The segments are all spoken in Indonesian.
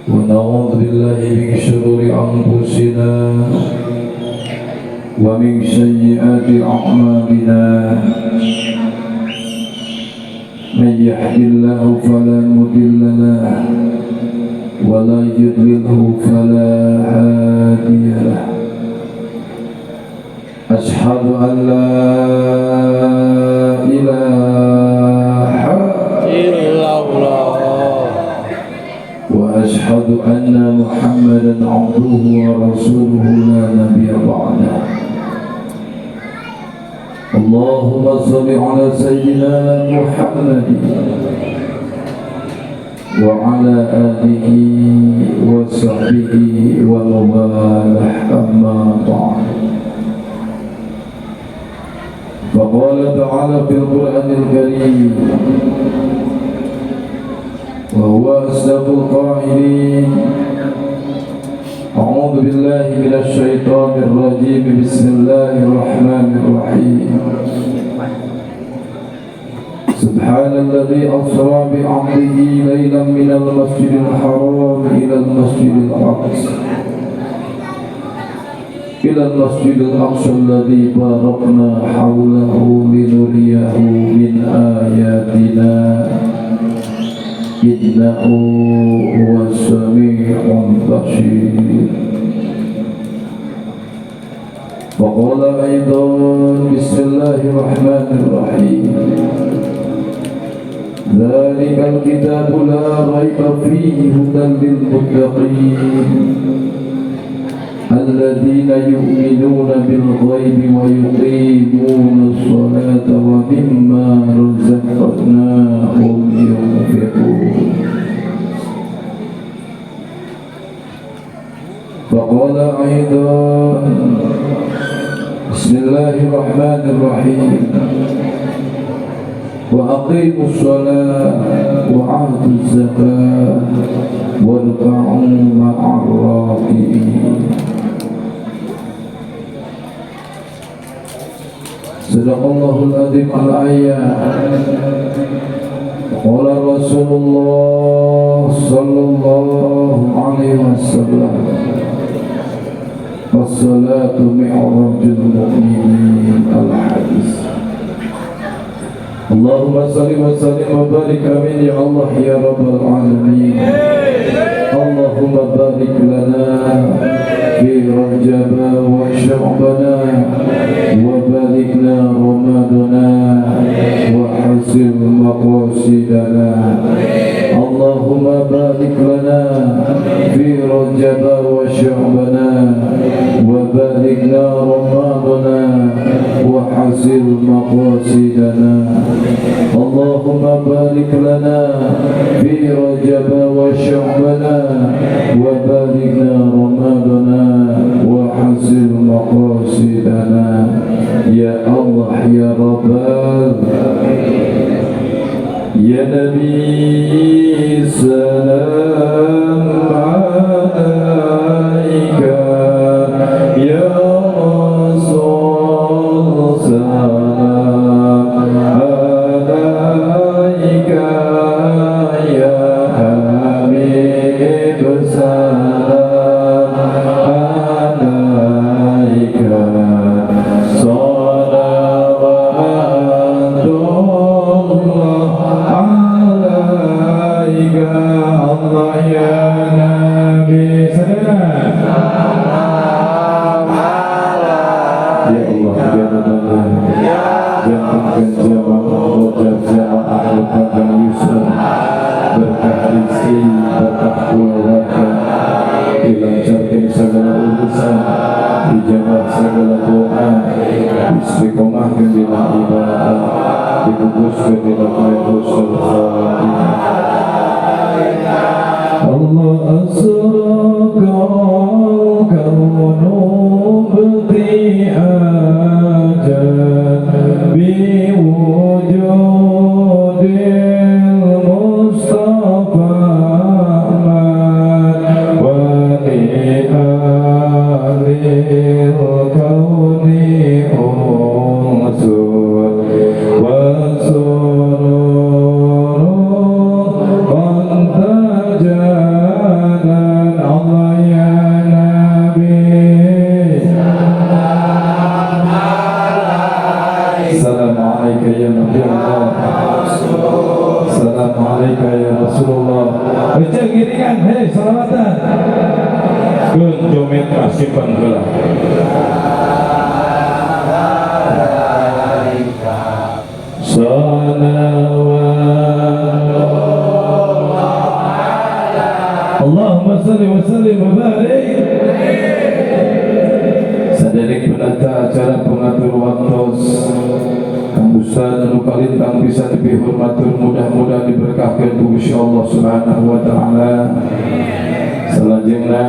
ونعوذ بالله من شرور أنفسنا ومن سيئات أعمالنا من يهد الله فلا مضل له ولا يضلله فلا هادي له أشهد أن لا إله إلا الله وأشهد أن محمدا عبده ورسوله لا نبي بعده اللهم صل على سيدنا محمد وعلى آله وصحبه ومواله أما بعد فقال تعالى في القرآن الكريم وهو أصدق القائلين أعوذ بالله من الشيطان الرجيم بسم الله الرحمن الرحيم سبحان الذي أسرى بعبده ليلا من المسجد الحرام إلى المسجد الأقصى الذي باركنا حوله لنريه من آياتنا إنه هو السميع البصير وقال أيضا بسم الله الرحمن الرحيم ذلك الكتاب لا ريب فيه هدى للمتقين الذين يؤمنون بالغيب ويقيمون الصلاة ومما رزقناهم ينفقون فقال أيضا بسم الله الرحمن الرحيم وأقيموا الصلاة وآتوا الزكاة واركعوا مع الراكعين صدق الله العظيم الآية قال رسول الله صلى الله عليه وسلم الصلاة معراج المؤمنين الحديث اللهم صل وسلم وبارك آمين يا الله يا رب العالمين اللهم بارك لنا في رجب وشعبنا وباركنا رمضاننا وحسن مقاصدنا اللهم بارك لنا في رجب وشعبنا وباركنا رمضاننا وحسن مقاصدنا اللهم بارك لنا في رجب وشعبنا وباركنا رمضاننا وحسن مقاصدنا يا الله يا رب يا نبي سلام عليك يا رسول سلام عليك يا حبيب سلام عليك صلوات الله عليك الله يا نبي سلام يا الله يا الله jatuhkan jamaah jamaah al-Fatah Yusuf berkah rizki berkah keluarga dilancarkan segala urusan dijabah segala doa istiqomahkan di dalam ibadah dibungkuskan di dalam husnul khatimah Allah asraqal kaunu bti'ajan biwujudil Mustafa wa ni'alil kauni unsur wa surur Baca giringan, hei salamatan. Keun jomet asipan heula. Allahumma salli wa sallim wa barik. Saderek penata acara pengatur waktos Kang Ustaz anu kalintang bisa dipihormatur, mudah-mudahan diberkahkan ku Gusti Allah Subhanahu wa taala. Salajengna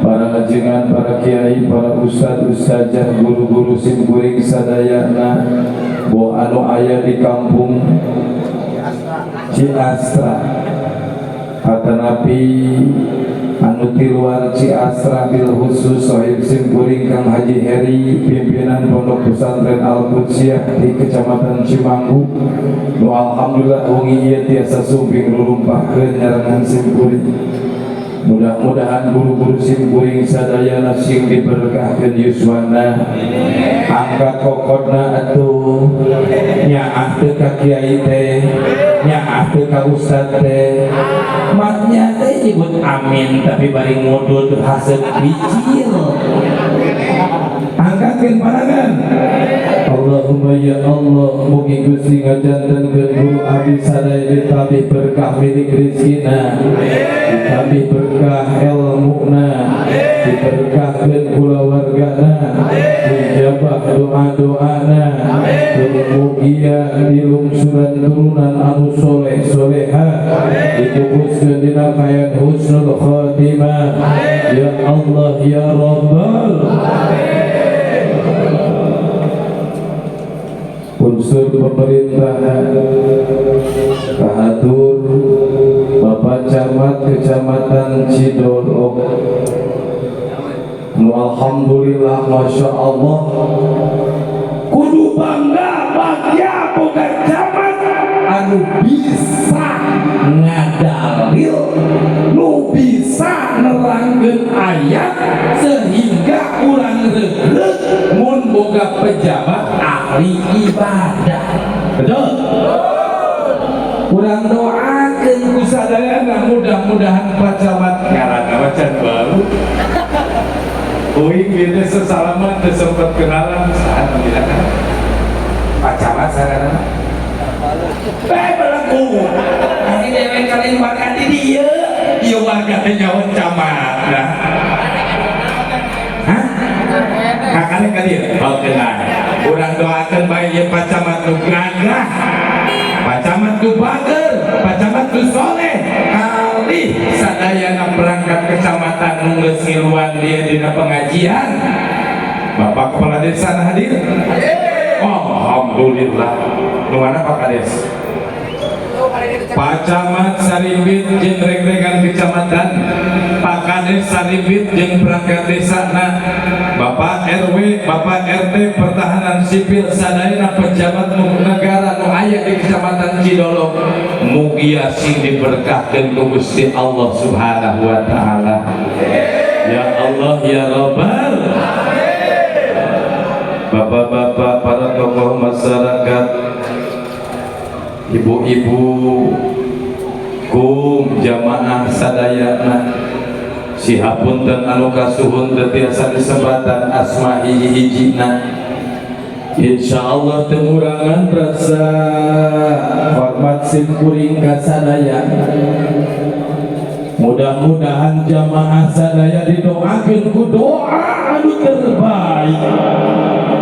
para ajengan, para kiai, para ustaz, ustazah, guru-guru simkuring sadayana bo anu aya di kampung Ciastra atanapi anu ti luar Ciastra bil khusus sohib simkuring Kang Haji Heri, pimpinan Pondok Pesantren Al-Qudsiyah di Kecamatan Cimanggu. Nu alhamdulillah wengi ieu tiasa sumping rurumpahkeun nyarengan simkuring. Mudah-mudahan guru-guru simkuring sadayana sing diberkahkeun yuswana, angkat kokotna atuh nyaah teu ka kiai teh, nyaah teu ka ustad teh, matnya teh nyebut amin tapi bari ngudud haseup bicil. Angkatkeun parangan. Allahumma ya Allah, mugi Gusti ngajanten guru abdi sadaya ditabih berkah milik rezekina, ditabih berkah ilmuna, diberkahkeun kulawargana, dijabah doa-doana, mugia dilungsuran turunan anu soleh soleha, ditubuskeun dina kayan husnul khotimah. Ya Allah ya Rabbal unsur pemerintahan, kahatur Bapak Camat Kecamatan Cidolok. Alhamdulillah, masya Allah, kudu bangga bagja boga camat anu bisa ngadalil, nu bisa nerangkeun ayat sehingga urang reureuh mun boga pejabat ahli ibadah. Betul? Urang doakeun ku sadayana mudah-mudahan Pak Camat ngaranna macan baru. Uing dia sesalaman sempat kenalan saat menjelaskan Pak Camat sarana. Belaku. Ini dewe kalian warga di dia warga nyawa camat. Hah? Kakaknya kalian? Oh kenal. Urang doakan baik Pak Camat nu gagah, Pak Camat nu bager, Pak Camat nu soleh. Kali sadayana perangkat kecamatan nu geus ngiluan dia dina pengajian. Bapak Kepala Desa hadir? Alhamdulillah. Nu mana Pak Kades? Pak Camat Sarimbit jeung reg-regan kecamatan, Pak Kades Sarimbit jeung perangkat desana, Bapak RW, Bapak RT, pertahanan sipil sadayana pejabat negara nu aya di Kecamatan Cidolok, mugia sing diberkahkeun ku Gusti Allah Subhanahu wa taala. Ya Allah ya Rabbal. Bapak-bapak, para tokoh masyarakat, ibu-ibu, kum jamaah sadayana, sihapunten anu kasuhun teu tiasa disebatan asma hiji-hijina. Insyaallah temurangan rasa hormat simkuring ka sadayana. Mudah-mudahan jamaah sadaya didoakeun ku doa anu terbaik,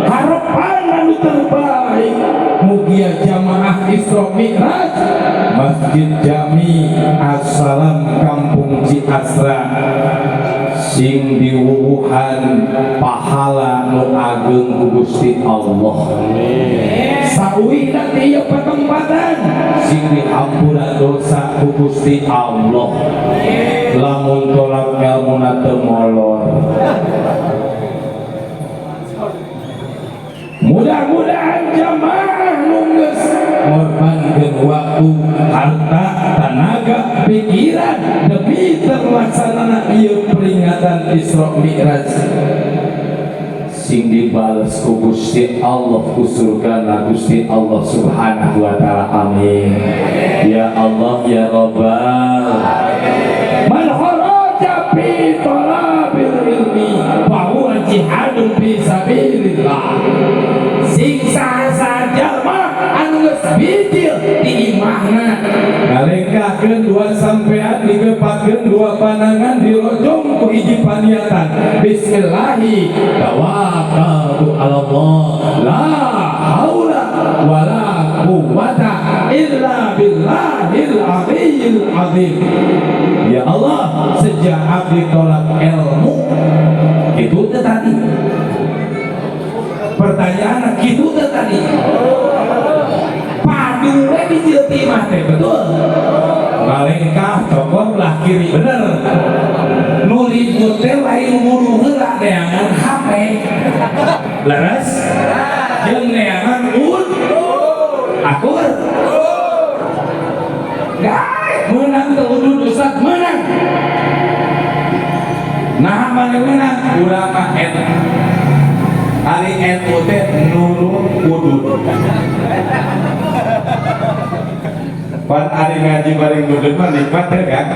harapan anu terbaik. Mugia jamaah Isra Mi'raj Masjid Jami Assalam Kampung Ciastra sing diwuwuhan pahala nu ageung ku Gusti Allah. Sauwihna ieu patempatan sing dihampura dosa ku Gusti Allah. Lamun tolak ngelmuna teu molor. Mudah-mudahan jamaah nu geus ngorbankeun waktu, harta, tenaga, pikiran demi terlaksanana ieu peringatan Isra Mi'raj sing dibales ku Gusti Allah ku surgana Gusti Allah Subhanahu wa taala. Amin. Ya Allah ya Rabbal. ngalengkahkeun dua sampean digepatkeun dua panangan dirojong ku hiji paniatan bismillahi tawakkaltu ala Allah la haula wala quwwata illa billahil aliyyil azim. Ya Allah, sejak abdi tolak ilmu itu tadi pertanyaan gitu tadi padu di jilti mah teh betul ngalengkah cokot lah kiri bener nuli teh lain wudu heula neangan HP leres jeung neangan akur guys menang teu udud Ustaz menang nah mana menang urang mah eta hari NU teh nurut udud pan hari ngaji bareng udud mah nikmat ya kan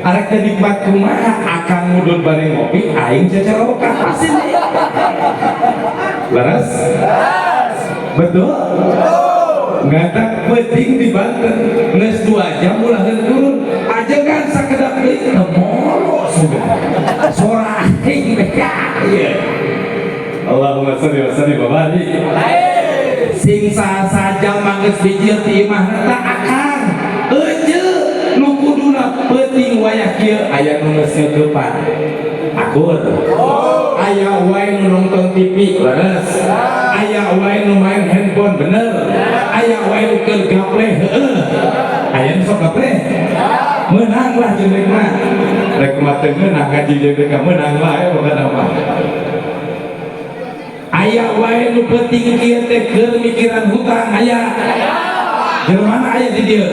arek teh nikmat kumaha akang udud bareng ngopi aing cacarokah pasti leres betul ngatak penting di Banten geus 2 jam ulah turun ajengan sakedak deui temolo sudah sora aing teh ieu Allahumma sholli wa sallim wa barik sing saja manggeus bijil ti imah eta akang eujeul nu kuduna penting wayah kieu aya nu geus ngeukepan akur aya wae nu nonton TV leres aya wae nu main handphone bener aya wae nu keur gaple heueuh aya nu sok gaple menang lah jeung rek mah rek mah teu meunang ngaji jeung rek menang wae pokona mah aya wae nu penting kieu teh keur mikiran hutang aya jelema aya di dieu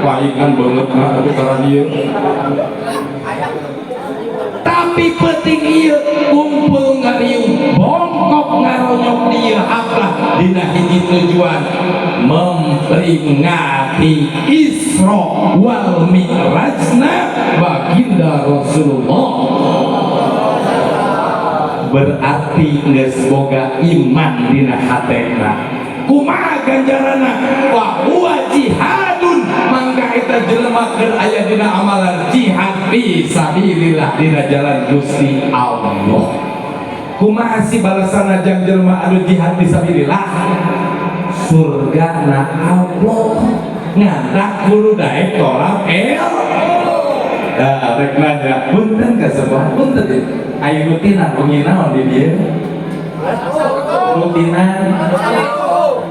palingan banget mah atuh karena dieu tapi penting ieu kumpul ngariung bongkok ngaronyok dieu aplah dina hiji tujuan memperingati Isra wal Mi'rajna baginda Rasulullah berarti geus boga iman dina hatena kumaha ganjarana wa huwa jihadun mangga eta jelema keur aya dina amalan jihad fi sabilillah dina jalan Gusti Allah kumaha si balasana jang jelema anu jihad fi sabilillah surgana Allah ngandak kudu daek tolak rek nanya punten ka sebuah punten aya rutinan bengi naon di dieu rutinan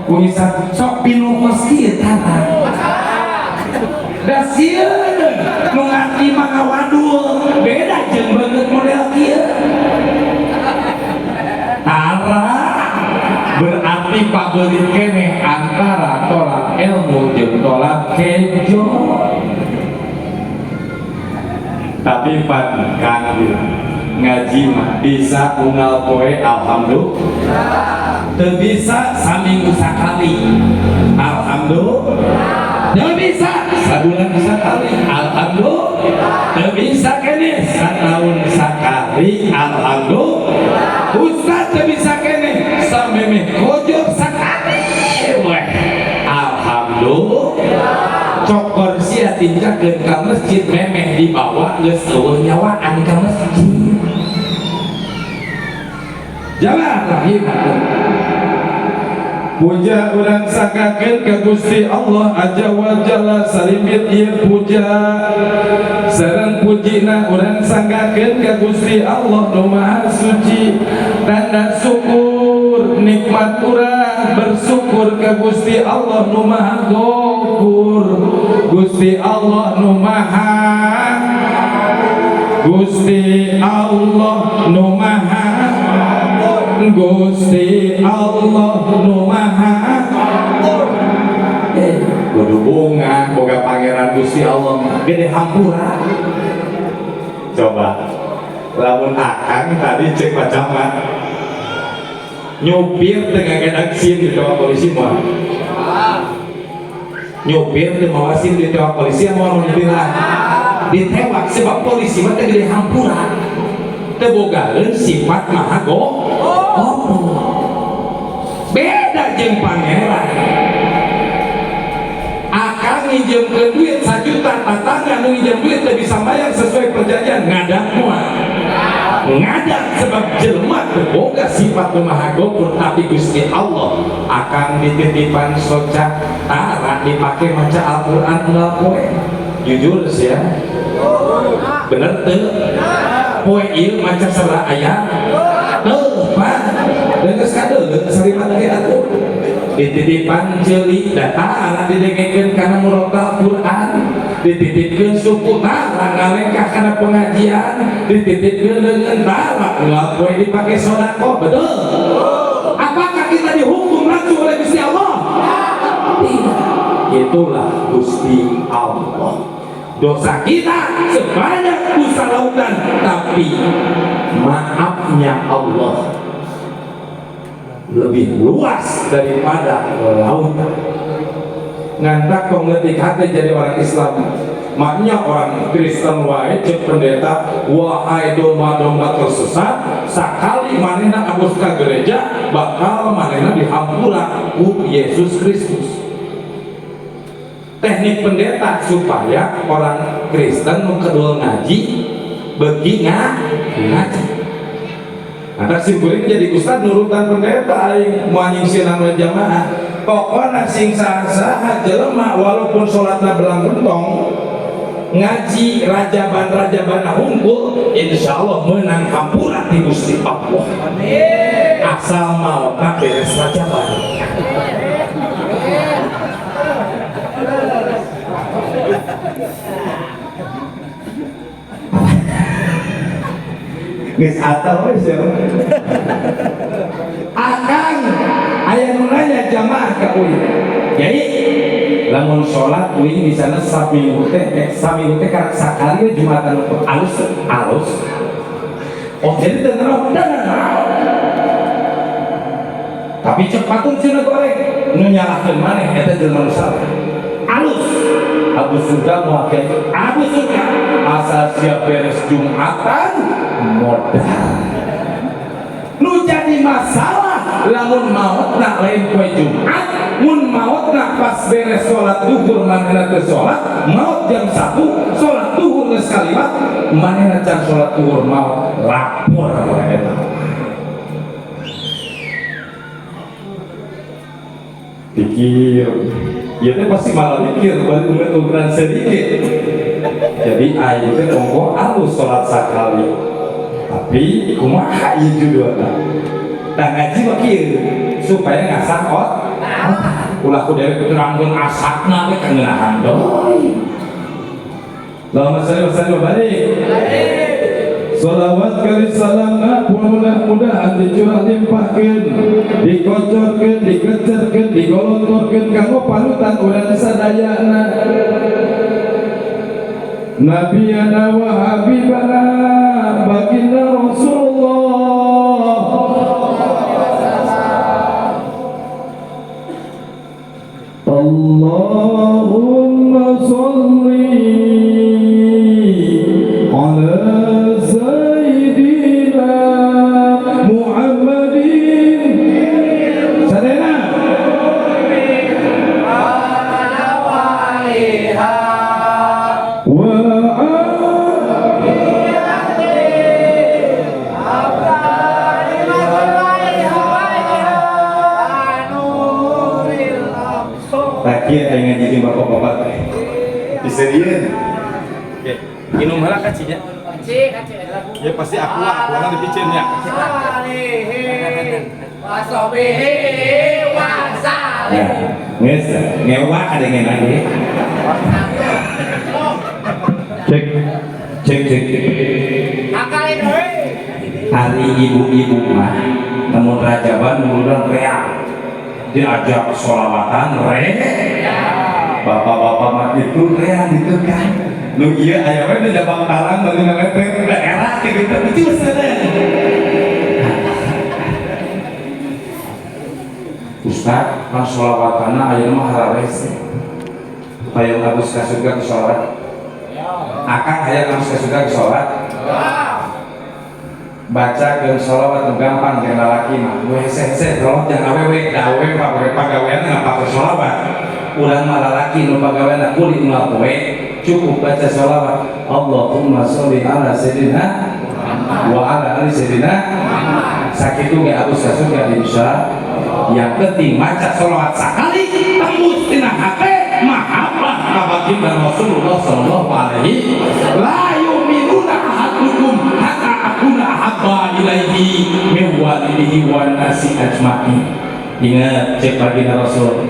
kuwi sok pilu masjid tata da sieun nu ngarti mangawadul beda jeung banget model kieu tara berarti pabeurit keneh antara tolak ilmu jeung tolak kejo tapi pan kang ngaji mah bisa unggal poe alhamdulillah teu bisa saminggu sakali alhamdulillah teu bisa sabulan sakali alhamdulillah teu bisa keneh sataun sakali alhamdulillah ustaz teu bisa keneh samemeh kojor sakali weh alhamdulillah cokor sia tinjakeun ka masjid memeh dibawa geus eueuh nyawaan ka masjid jalan rahim puja urang sangkakeun ka Gusti Allah azza wa jalla salimit ieu puja sareng pujina urang sangkakeun ka Gusti Allah nu maha suci tanda syukur nikmat urang bersyukur ka Gusti Allah nu maha ghafur Gusti Allah nu maha Gusti Allah nu maha Gusti Allah nu maha kudu bunga boga pangeran Gusti Allah gede hampura coba lamun akang tadi cek pacaman nyupir dengan gedang SIM di tengah polisi mah nyupir di bawah SIM di tengah polisi mau bilang ditewak sebab polisi mah gede hampura tebogaeun sifat maha beda jeung pangeran akang nginjemkeun duit 1 juta, tatangga nu nginjem duit teu bisa bayar sesuai perjanjian, ngadak moal. Ngadak sebab jelema teu boga sifat maha gopur, tapi Gusti Allah akan dititipan soca tara dipake maca Al-Qur'an unggal poe. Jujur sih ya. Bener teu? Poe ieu maca sabaraha ayat? Teu, Pak. Geus kadeuleuh sarimat ge atuh. Dititipan ceuli datara didengekeun kana murotal Quran, dititipkeun suku tara ngalengkah kana pengajian, dititipkeun leungeun tara unggal poe dipake sedekah. Betul? Apakah kita dihukum langsung oleh Gusti Allah? Tidak. Itulah Gusti Allah. Dosa kita sebanyak busa lautan, tapi maafnya Allah lebih luas daripada lautan. Ngantak pengetik hati jadi orang Islam, maknya orang Kristen wae cek pendeta, wahai domba-domba tersesat, sakali manehna abus ka gereja bakal manehna dihampura ku Yesus Kristus. Teknik pendeta supaya orang Kristen nu kedul ngaji beuki ngaji. Ada simpuling jadi ustad nurutan pendeta aing moal nyingsinan we jamaah. Pokona sing saha jelema walaupun salatna belang gentong ngaji rajaban hungkul insyaallah meunang hampura ti Gusti Allah. Amin. Asal mau beres rajaban. Geus atau wes ya. Akang aya nu nanya jamaah ka uing. Jadi lamun salat uing di sana saminggu teh karek sakali Jumatan alus. Oh jadi teu naon. Tapi cepatun cenah goreng nu nyalahkeun maneh eta jelema nu salah. Alus. Abu Sudah mewakili Abu Sudah asal siap beres Jumatan modal nu jadi masalah lamun maotna lain poe Jumat mun maotna pas beres sholat duhur manehna teu sholat maot jam 1 sholat duhur geus kalimat manehna can sholat duhur maot lapor ka eta pikir ya teh pasti malah mikir balik ukuran sedikit. Jadi ayeuna teh monggo alus salat sakali. Tapi kumaha ieu judulna? Tah ngaji mah kieu supaya ngasah ulah ku derek terangkeun asapna we kangeunahan doi. Allahumma shalli wa sallim balik. Salawat kali salamna mudah-mudahan dicurah limpahkeun, dikocorkeun, dikecerkeun, digolontorkeun kanggo panutan urang sadayana. Nabiyana wa habibana baginda Rasulullah. Allahumma sholli ala iya, aing ngajiin bapak-bapak bisa dieun. Oke, minum heula kacinya. Kaci. Ya pasti aku lah dipiceun nya. Wasobihi wasalih. Geus, ngewa ada ngena ge. Cek. Akalin euy. Hari ibu-ibu mah namun rajaban nurunan real. Diajak sholawatan bapak-bapak mah itu real gitu kan nu iya aya we da jabang talang bagi ngalepek daerah gitu itu sana Ustaz kan sholawatanna ayeuna mah harares hayang abus ka surga ke sholat akang hayang abus ka surga ke sholat baca ke sholawat gampang jeung lalaki mah we hese tolong jangan awewe da awewe pagawean ngapa ke sholawat urang malalaki nu pagaweana kulit moal poe cukup baca sholawat Allahumma sholli ala sayyidina wa ala ali sayyidina sakitu ge abus ka surga insya. Yang penting maca sholawat sakali tembus tina hate mahabbah ka baginda Rasulullah sallallahu alaihi la yu'minuna ahadukum hatta akuna habba ilaihi min walidihi wan nasi ajmain. Ingat cek baginda Rasul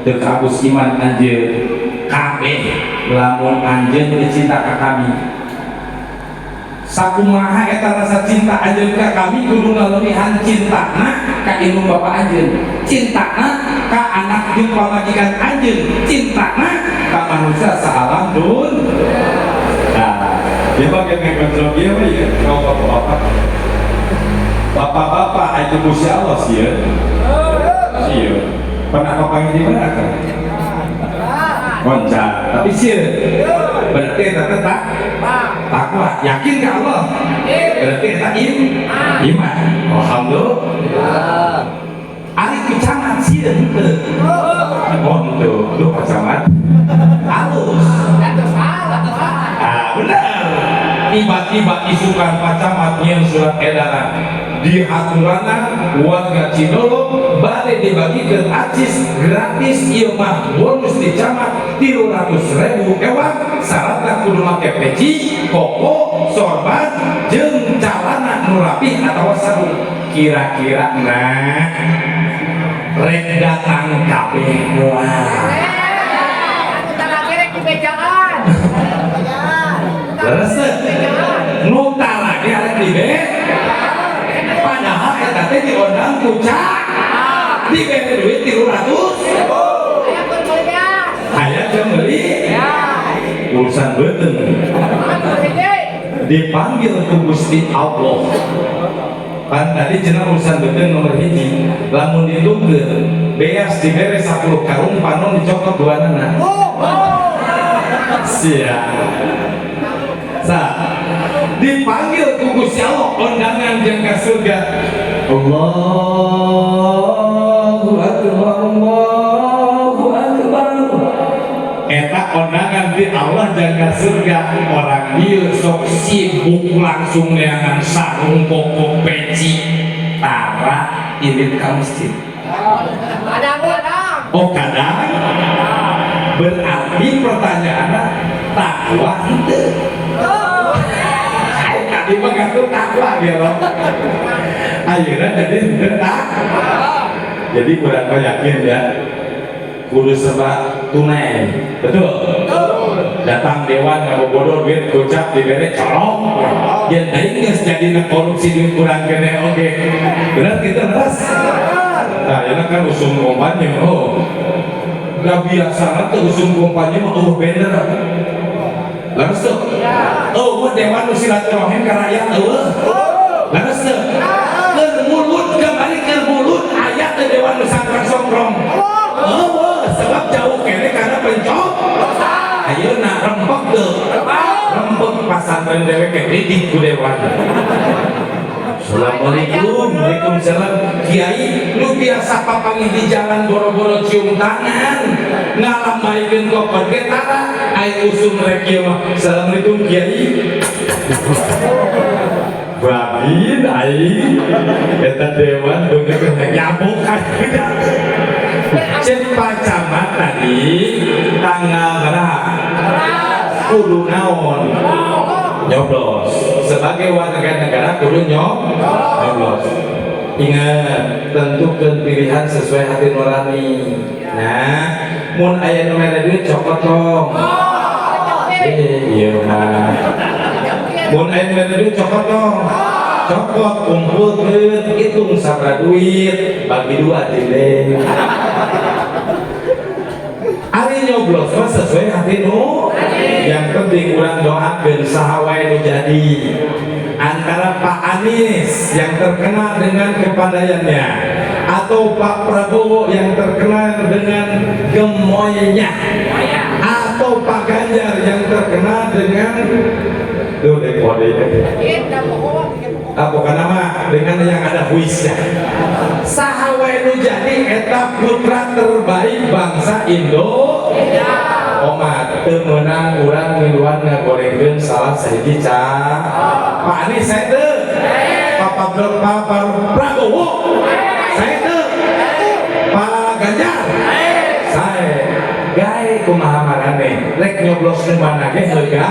teu kabus iman anjeun kabeh lamun anjeun dicinta ka kami sakumaha eta rasa cinta anjeun ka kami kudu ngalebihan cintana ka indung bapa anjeun, cintana ka anak jeung pamajikan anjeun, cintana ka manusia saalam dun. Nah, dia pakai kontrol dia ya, kau bapak-bapak. Bapak-bapak itu Gusti Allah sih ya. Iya. Pernah kau panggil di mana kan? Konca, tapi sih berarti kita tak takwa, yakin ke Allah? Berarti kita iman. Alhamdulillah. Ari kecamat sih ente. Oh itu, lu kecamat. Halus. Ah benar. Tiba-tiba isukan pacamat yang surat edaran di aturanna warga Cidolo bade dibagikan acis gratis ieu mah bonus di camat 300.000 ewan syaratna kudu make peci, koko, sorban jeung calana nu rapi atawa sarung. Kira-kira nah rek datang kabeh moal. Resep nu talage arek dibere padahal eta teh diondang kucak dibere duit 300 aya teu meuli urusan beuteung dipanggil ku Gusti Allah kan tadi cenah urusan beuteung nomor 1 lamun ditungkeun beas dibere 10 karung panon dicokot duanana sia dipanggil ku Gusti Allah undangan jeung ka surga Allahu akbar Allahu akbar eta undangan di Allah jeung ka surga orang ieu sok sibuk langsung neangan sarung koko peci tara irit ka masjid oh kadang berarti pertanyaannya takwa henteu di mengatur takwa dia loh. Akhirnya jadi takwa. Jadi kurang yakin ya. Kudu serba tunai, betul. Datang dewan ngabobodo duit gocap dibere colong. Yang tadi nggak jadi korupsi duit kurang kene oke. Benar kita ras. Nah, ini kan usung kompanya. Oh, nggak biasa tuh usung kompanya mah bener. Laras tuh, oh dewan silaturahim ke rakyat laras tuh, ke mulut kembali ke mulut ayat ke dewan nusantara songkrong sebab jauh kene karena pencok ayo nak rempek tuh rempek pasantren dewe kredit ku dewan. Assalamualaikum, waalaikumsalam. Kiai, lu biasa papangi di jalan boro-boro cium tangan, ngalambaikeun kokot ge tara, ai usum rek kieu mah. Assalamualaikum Kiai. Babin ai eta dewan beungeun nyabuk ka. Cek pacamat tadi tanggal berapa? Kudu naon? Nyoblos sebagai warga negara kudu nyoblos. Ingat, tentukan pilihan sesuai hati nurani. Nah, mun aya nu mere duit cokot tong. Iya mah. Mun aya nu mere duit cokot tong. Cokot kumpulkeun hitung sabaraha duit bagi 2 dinding. Ari nyoblos mah sesuai hati nu. Yang penting kurang doakeun saha wae nu jadi antara Pak Anies yang terkenal dengan kepandaiannya atau Pak Prabowo yang terkenal dengan gemoynya atau Pak Ganjar yang terkenal dengan tuh dekode apa nama dengan yang ada huisnya saha wae nu jadi eta putra terbaik bangsa Indo. Omat teu meunang urang ngiluan ngagorengkeun salah sahiji Pak Anies saya teu Pak Prabowo saya teu Pak Ganjar saya gae kumaha marane rek nyoblos nu mana ge heuga.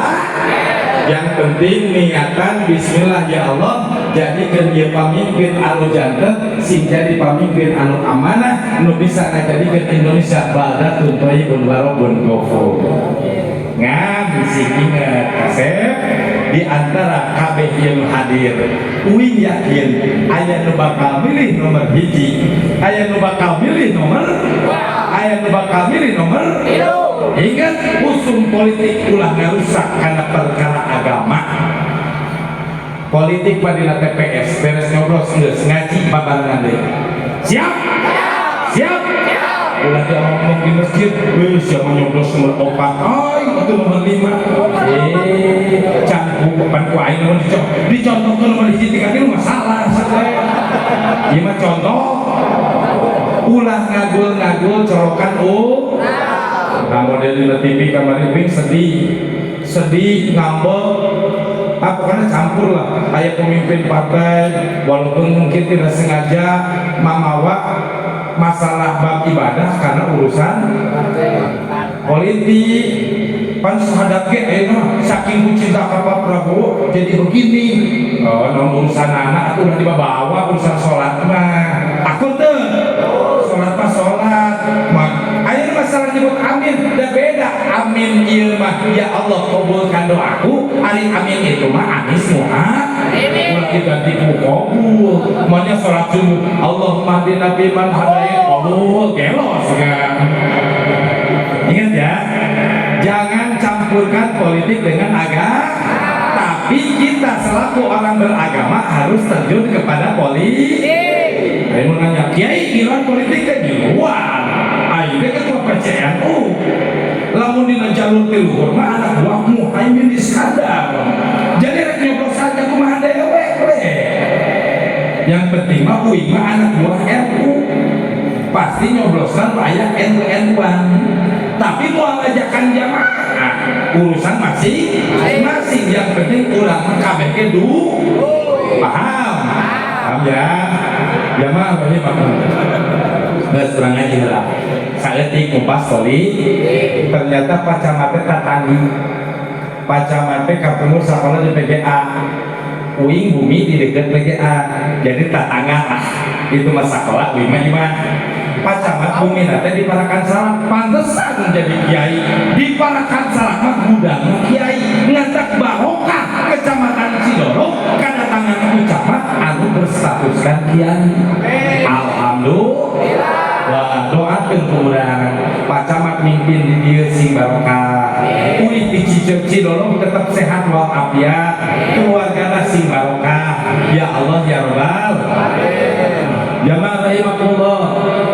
Yang penting niatan bismillah ya Allah jadikan dia pamimpin anu janten sing jadi pamimpin anu amanah nu bisa ngajadikeun Indonesia baldatun thayyibun wa rabbun ghafur. Ngam sing inget kasep di antara kabeh yang hadir uing yakin aya nu bakal milih nomor hiji, aya nu bakal milih nomor, aya nu bakal milih nomor. Ingat usum politik ulah ngarusak karena perkara agama. Politik pada TPS beres nyoblos geus ngaji babarengan deui. Siap? Siap? Ulah dia ngomong di masjid, siapa nyoblos nomor 4? Itu nomor 5. Cangku pan ku aing nomor dicontohkeun nomor hiji tinggal itu masalah. Ieu mah contoh. Ulah ngagul-ngagul corokan nah model di TV kemarin ping sedih ngambek karena campur lah kayak pemimpin partai walaupun mungkin tidak sengaja mamawa masalah bab ibadah karena urusan politik pan sahadat ge ayeuna saking cinta ka Pak Prabowo jadi begini urusan anak udah dibawa urusan sholat mah aku tuh sholat mah sholat ayeuna masalah nyebut amin udah beda. Amin ieu mah ya Allah kabulkan doaku, ari amin itu mah Anies muha ulah diganti ku kabul maunya salat subuh Allahumma hdina fiman hadait kabul gelos kan. Ingat ya, jangan campurkan politik dengan agama, tapi kita selaku orang beragama harus terjun kepada politik. Ayo nanya kiai giliran politik kan di luar ayo ketua PCNU lamun dina jalur tiluhur mah anak buah Muhaimin Iskandar jadi rek nyoblos saja kumaha dewe yang penting mah uing mah anak buah RU pasti nyoblosan aya NU-an tapi mau ngajakan jamaah urusan masing-masing yang penting ulah kabeh ge paham ya jamaah bagi paham geus urang ngaji heula saeutik ngupas soli ternyata Pak Camat teh tatanggi Pak Camat teh kapungkur sakola di PGA uing bumi di dekat PGA jadi tatangga lah itu mah sakola uing mah Pak Camat bumi teh di Parakan Salak pantesan menjadi kiai di Parakan Salak mah gudang kiai ngantak barokah kecamatan Cidorong kedatangan ku camat anu berstatuskan kiai. Alhamdulillah. Wah, doakeun kumaha Pak Camat mimpin di dieu sing barokah. Uih di Cidorong tetap sehat walafiat, keluargana sing barokah. Ya Allah ya Rabbal alamin. Jamaah rahimakumullah.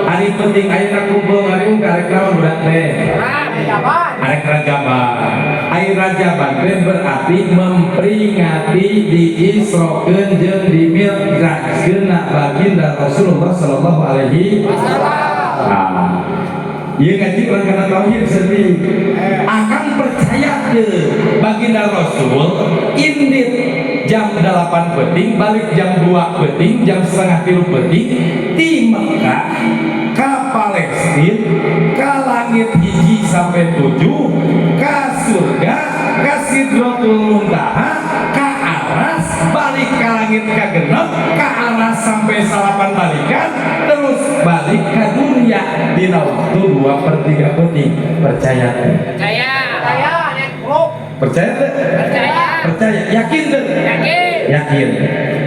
Hari penting ayeuna kumpul ngariung karek naon budak teh? Arek rajaban. Ai rajaban teh berarti memperingati diisrokeun jeung dimi'rajkeun baginda Rasulullah sallallahu alaihi wasallam. Ieu ngaji urang kana tauhid sedih. Akan percaya ke baginda Rasul indit jam 8 peting balik jam 2 peting jam setengah 3 peting di Mekah ka Palestina ka langit hiji sampai 7 ka surga ka Sidratul Muntaha ka aras balik ka langit ka genep ka aras sampai salapan balikan terus balik ka dunia dina waktu 2/3 peting percaya percaya percaya yakin deh yakin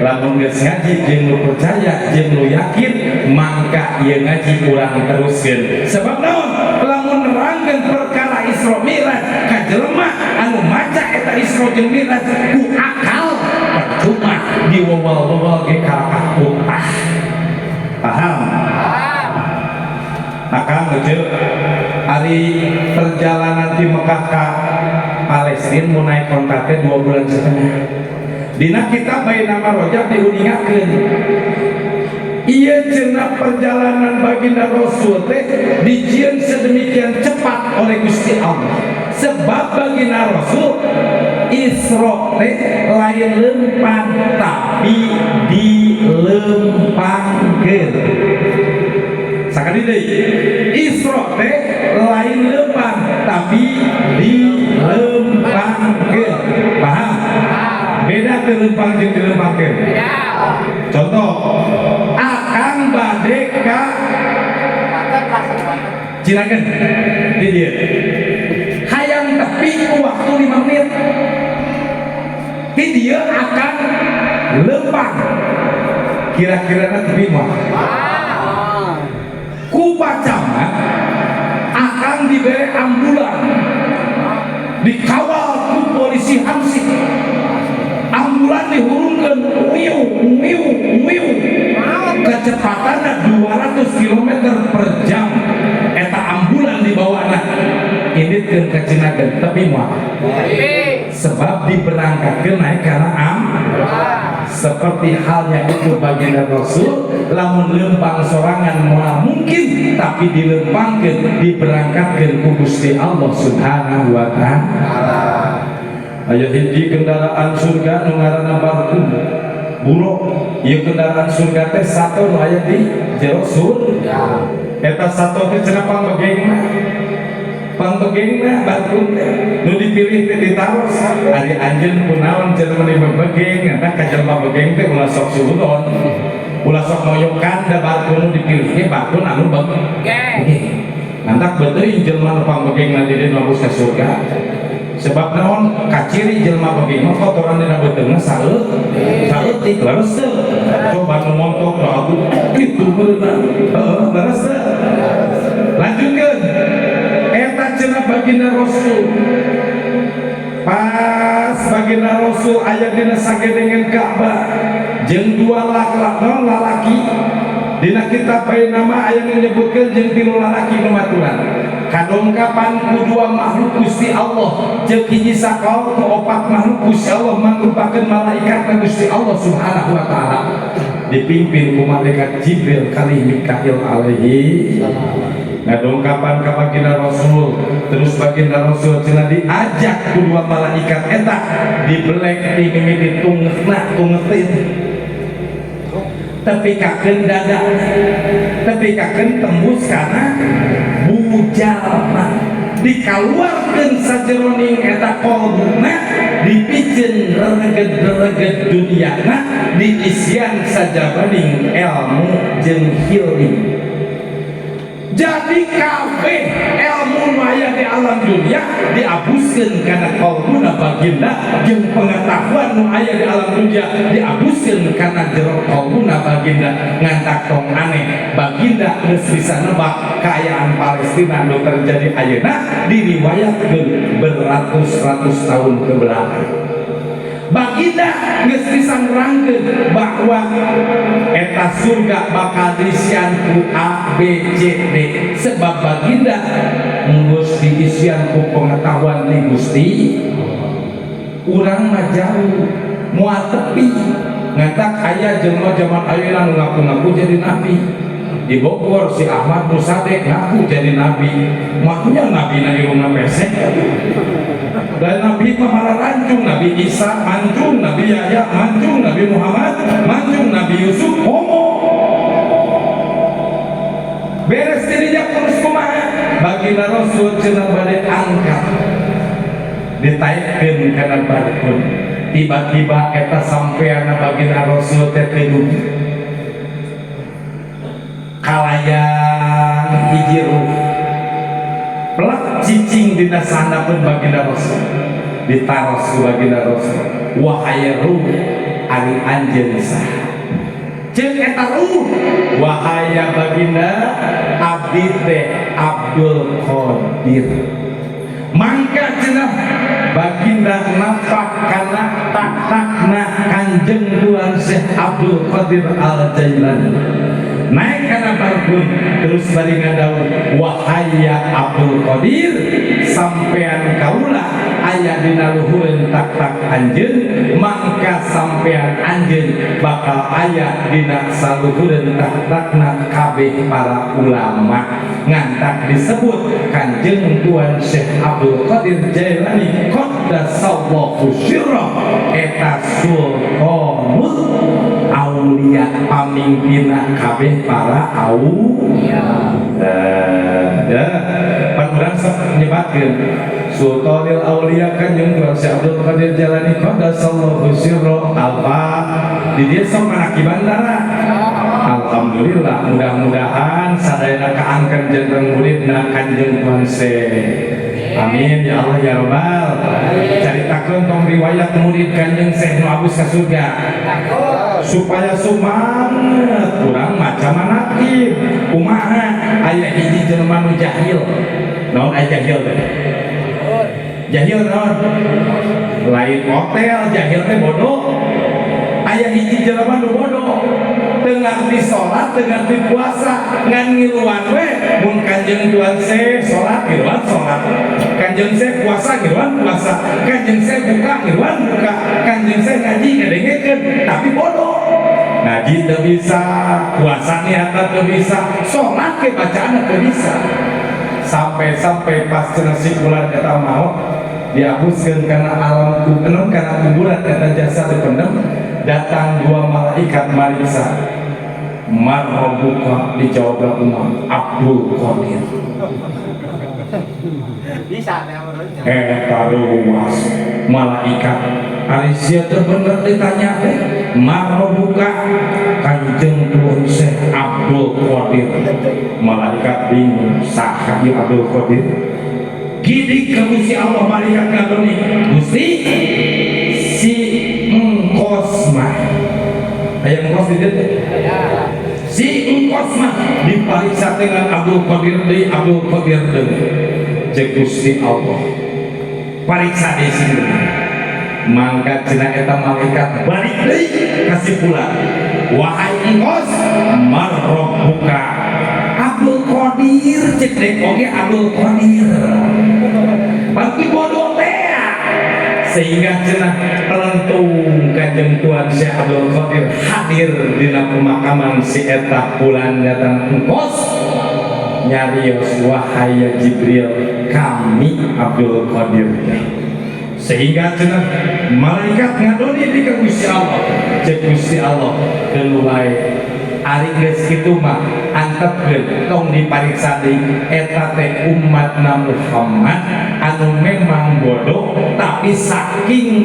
lamun geus ngaji jeung nu percaya jeung nu yakin mangka ieu ngaji urang teruskeun sebab naon lamun nerangkeun perkara Isra Mi'raj ka jelema anu maca eta Isra jeung Mi'raj ku akal percuma diwewel-wewel ge kalakah utah paham akan ngeujeul hari perjalanan di Mekah ka Palestina mau naik kontraknya 2,5 bulan. Dina kita bayi nama rojak diuningakeun Ia cenah perjalanan baginda Rasul teh dijieun sedemikian cepat oleh Gusti Allah. Sebab baginda Rasul Isra teh lain lempang tapi dilempangkeun. Sakali deui. Isra teh lain lempang tapi dilempangkeun. Paham? Beda teu lempang jeung dilempangkeun. Contoh, akang bade ka Cilagen di dia hayang tepi ku waktu 5 menit di dia akan lempang kira-kira tepi mah ku pacama akan diberi ambulan dikawal ku polisi hansip ambulan dihurungkan wiu kecepatan 200 km per jam eta ambulan dibawa ini ke Cilagen tapi mah sebab diberangkatkan naik karena seperti halnya itu baginda Rasul lamun lempang sorangan moal mungkin tapi dilempangkan diberangkatkan ku Gusti Allah Subhanahu wa ta'ala. Aya hiji kendaraan surga nu ngaranna barkum buruk ieu kendaraan surga teh sato nu aya di jero surga eta sato teh cenah pangbegengna barkum teh nu dipilih teh ditaros ari anjeun kunaon cenah meuli begeng eta ka jelema begeng teh ulah sok suudon ulah sok moyokan da barkum nu dipilih ge barkum anu begeng nantak beuteuy jelema nu pangbegengna di dieu mabus ka surga. Sebab naon kaciri jelema begeng mah kotoran dina beuteungna saeutik leres teu coba nu montok da aku kitu beunang leres teu lanjutkeun eta cenah baginda Rasul pas baginda Rasul aya dina sagedengan Ka'bah jeung dua lalaki dina kitab bae nama aya nu nyebutkeun jeung 3 lalaki nu maturan kadongkapan kedua makhluk Gusti Allah jeung hiji sakal keopat makhluk Gusti Allah mangrupakeun malaikat Gusti Allah Subhanahu wa ta'ala dipimpin ku malaikat Jibril kali Mikail alaihi ngadongkapan ka baginda Rasul terus baginda Rasul cenah diajak kedua malaikat eta dibelek di mimiti tungeuteuy tapi kakeun dada tapi kakeun tembus kana bujalna dikaluarkeun sajeroning eta qalbuna dipikeun rereged duniana diisian sajabaning ilmu jeung ilmu. Jadi kabeh ilmu aya di alam dunia diabuskeun kana qalbuna baginda jeung pengetahuan nu aya di alam dunia diabuskeun kana jero qalbuna baginda ngantak tong aneh baginda geus bisa nebak kaayaan Palestina nu terjadi ayeuna diriwayatkeun beratus-ratus tahun ke belakang. Baginda geus bisa nerangkeun bahwa eta surga bakal diisian ku A, B, C, D sebab baginda geus diisian ku pengetahuan ti Gusti urang mah jauh moal tepi ngantak aya jelema zaman ayeuna nu ngaku-ngaku jadi nabi di Bogor si Ahmad Musadek ngaku jadi nabi makanya nabi na irungna pesek dan nabi mah malah rancung Nabi Isa mancung Nabi Yahya mancung Nabi Muhammad mancung Nabi Yusuf homo beres dirinya terus kumaha baginda Rasul cenah bade angkat ditaikkeun kana barkun tiba-tiba eta sampean baginda Rasul teh teu kalayan hiji ruh pelak cicing dina sandapeun baginda Rasul ditaros ku baginda Rasul wahai ruh ari anjeun saha ceuk eta ruh wahai baginda abdi teh Abdul Qadir mangka cenah baginda napak kana tak-takna Kanjeng Tuan Syekh Abdul Qadir Al-Jailani naik kana barkun terus bari ngadawu wahai Abdul Qadir sampean kaula aya dina luhureun tak-tak anjeun mangka sampean anjeun bakal aya dina saluhureun tak-takna kabeh para ulama ngantak disebut Kanjeng Tuan Syekh Abdul Qadir Jailani qaddasallahu sirrah eta sultanul aulia pamimpina kabeh para aulia. Ya pan urang sok nyebatkeun Sultanul Aulia Kanjeng Tuan Syekh Abdul Qadir Jailani qaddasallahu sirrah alfa di dieu sok manaki bandara. Alhamdulillah, mudah-mudahan sadayana kaangkeun jeung muridna Kanjeng Tuan Syekh. Amin ya Allah ya Rabbal. Caritakeun tong riwayat murid Kanjeng Syekh nu abus ka surga. Supaya sumanget urang maca manakib. Kumaha aya hiji jelema nu jahil. Naon aya jahil teh? Jahil naon? Lain hotel, jahil teh bodoh. Aya hiji jelema nu bodoh. Tengah di sholat, tengah di puasa ngan ngiluan we mun Kanjeng Tuan Syekh sholat ngiluan sholat, Kanjeng Syekh puasa ngiluan puasa, Kanjeng Syekh buka ngiluan buka, Kanjeng Syekh ngaji ngedengekeun tapi bodoh. Ngaji teu bisa, puasa niatan teu bisa, sholat ke bacaan teu bisa. Sampai pas cenah simpulan eta maot dihapuskeun kana alam kubur kana kuburan eta jasa dipendem. Datang dua malaikat mariksa. Marrobuka dijawab umar Abdul Qadir. Bisa ruas malaikat Alicia terbener ditanya teh Marrobuka Kanjeng Tuan Syekh Abdul Qadir. Malaikat bingung saha ieu Abdul Qadir. Gidik ka Gusti Allah malaikat ngadoni Gusti si engkosma aya engkos di dieu si engkosma dipariksa dengan Abdul Qadir deui Abdul Qadir deui jeung Gusti Allah pariksa deui sini mangga cenah eta malaikat balik deui kasimpulan wahai engkos marrobuka Abdul Qadir cek deui oge Abdul Qadir pasti bodoh teh sehingga cenah pelentung Kanjeng Tuan Syekh Abdul Qadir hadir di pemakaman si eta bulan datang engkos nyarios wahai Jibril kami Abdul Qadir sehingga cenah malaikat ngadoni di Gusti Allah cek Gusti Allah keluar ari geus kitu mah antepkeun tong dipariksa deui eta teh umatna Muhammad anu memang bodoh tapi saking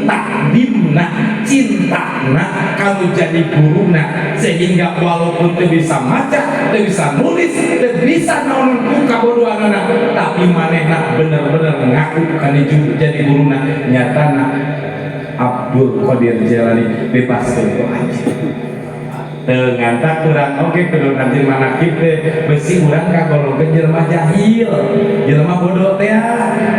takdimna cintana kalau jadi guruna sehingga walaupun teu bisa maca teu bisa nulis teu bisa naon ku kabodohanna tapi manehna bener-bener ngaku kana jadi guruna nyatana Abdul Qadir Jailani bebaskeun ku aja ngantak kurang oke kudu nanti manakib teh besi urang kagolongkeun jelema jahil jelema bodoh teh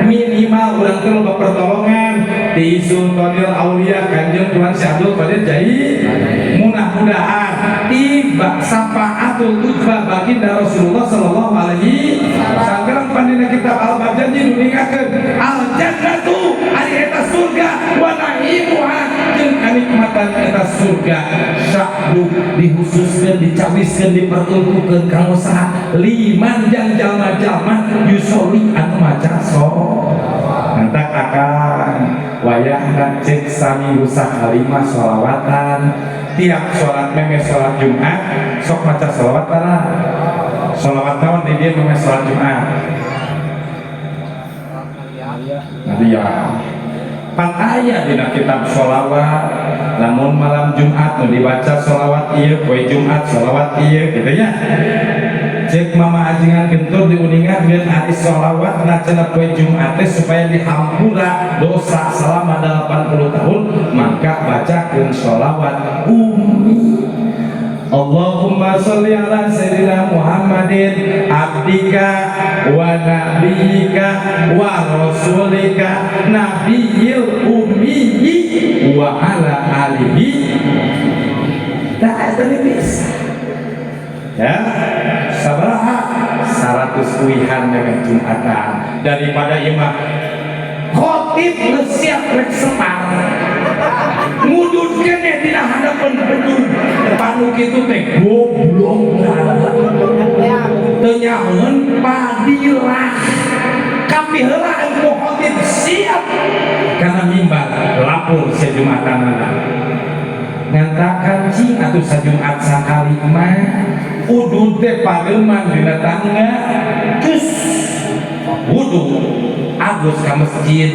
minimal urang teh loba pertolongan di Sultanul Aulia Kanjeng Tuan Syekh Abdul Qadir Jailani mudah-mudahan tiba sapaatul utbah baginda Rasulullah sallallahu alaihi wasallam pandina kitab Al-Bajanji nuningakeun al-jannatu ari eta surga wa naimuha jeung kanikmatan eta surga syahdu dihususkeun dicabiskeun diperuntukkeun kanggo saha liman jang jalma-jalma yusoli anu maca sholawat entak akan wayahna cek saminggu sakali mah sholawatan tiap sholat meme sholat Jumat sok maca sholawat tara sholawat naon di dieu meme sholat Jumat nanti ya pan aya dina kitab sholawat namun malam Jumat nu dibaca sholawat ieu poe Jumat sholawat ieu gitu ya cek mama ajingan gentur diuningan ngeun ari sholawat na cenah poe Jumat teh supaya dihampura dosa selama 80 tahun maka bacakeun sholawat ummi Allahumma sholli ala sayyidina Muhammadin abdika wa nabiyyika wa rasulika nabiyil ummi wa ala alihi tak ada bisa ya sabaraha 100 kuihan dengan Jumatan daripada imam khot khotib geus siap rek separ ngudutkeun ya dina hadapan bedug panu kitu teh goblok teu nyaeun padilah kami heula engko khotib siap karena mimbar lapor sejumatanana ngantakan cing atuh sajumat sakali mah udud teh pareman dina tangga cus wudu agus ka masjid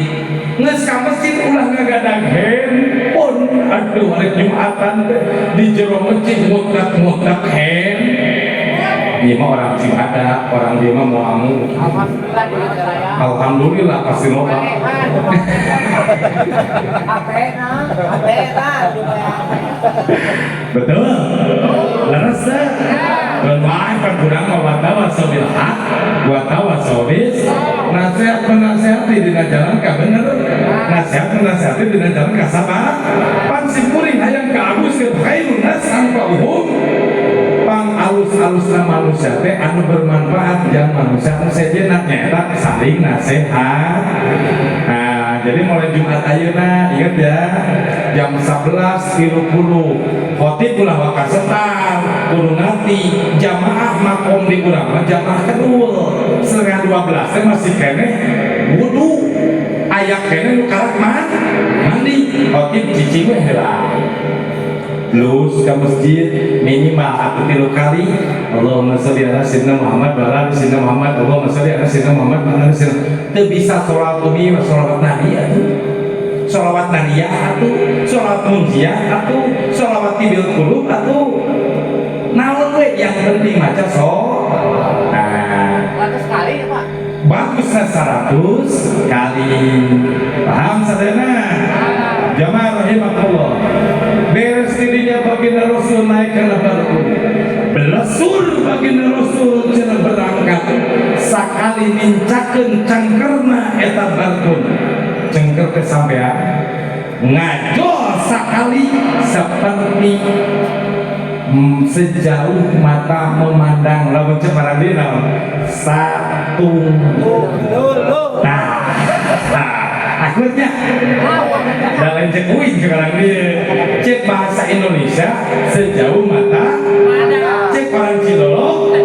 geus ka masjid ulah ngagadag handphone aduh hari jumatan di jero masjid mutak-mutak handphone ieu mah orang Cibadak orang dia mah mau amu alhamdulillah pasti loba betul leres bermain pergudang watawa sobil hak watawa sobis nasihat menasihati dina jalan ka bener nasihat menasihati dina jalan ka sabar pan simpuring hayang ka agus ke khairun nas anfa'uhum pang alus-alusna manusia teh anu bermanfaat jeung manusia anu sejenna nyaeta saling nasihat. Nah, jadi mulai Jumat ayeuna ingat ya jam 11.30 khotib ulah waka setar kudu nganti jamaah makom di urang mah jamaah kedul 11:30 teh masih keneh wudu aya keneh nu karak mandi khotib cicing we heula lus ke masjid minimal atau 3 kali Allahumma sholli ala sayyidina Muhammad wa ala sayyidina Muhammad Allahumma sholli ala sayyidina Muhammad wa ala sayyidina teu bisa sholawat umi wa sholawat nabi atuh sholawat nariyah atuh sholawat munjiah atuh sholawat tibil qulub atuh naon we yang penting maca nah 100 kali ya Pak bagusnya 100 kali paham sadayana jamaah rahimakumullah beres dirinya baginda Rasul naik ke barku belesur baginda Rasul cenah berangkat sakali nincakeun cangkerna eta barku cengker teh sampean ngajol sakali seperti sejauh mata memandang lamun cemarang dina satu akhirnya dalam cek uin sekarang dia cek bahasa Indonesia sejauh mata cek orang Cilolo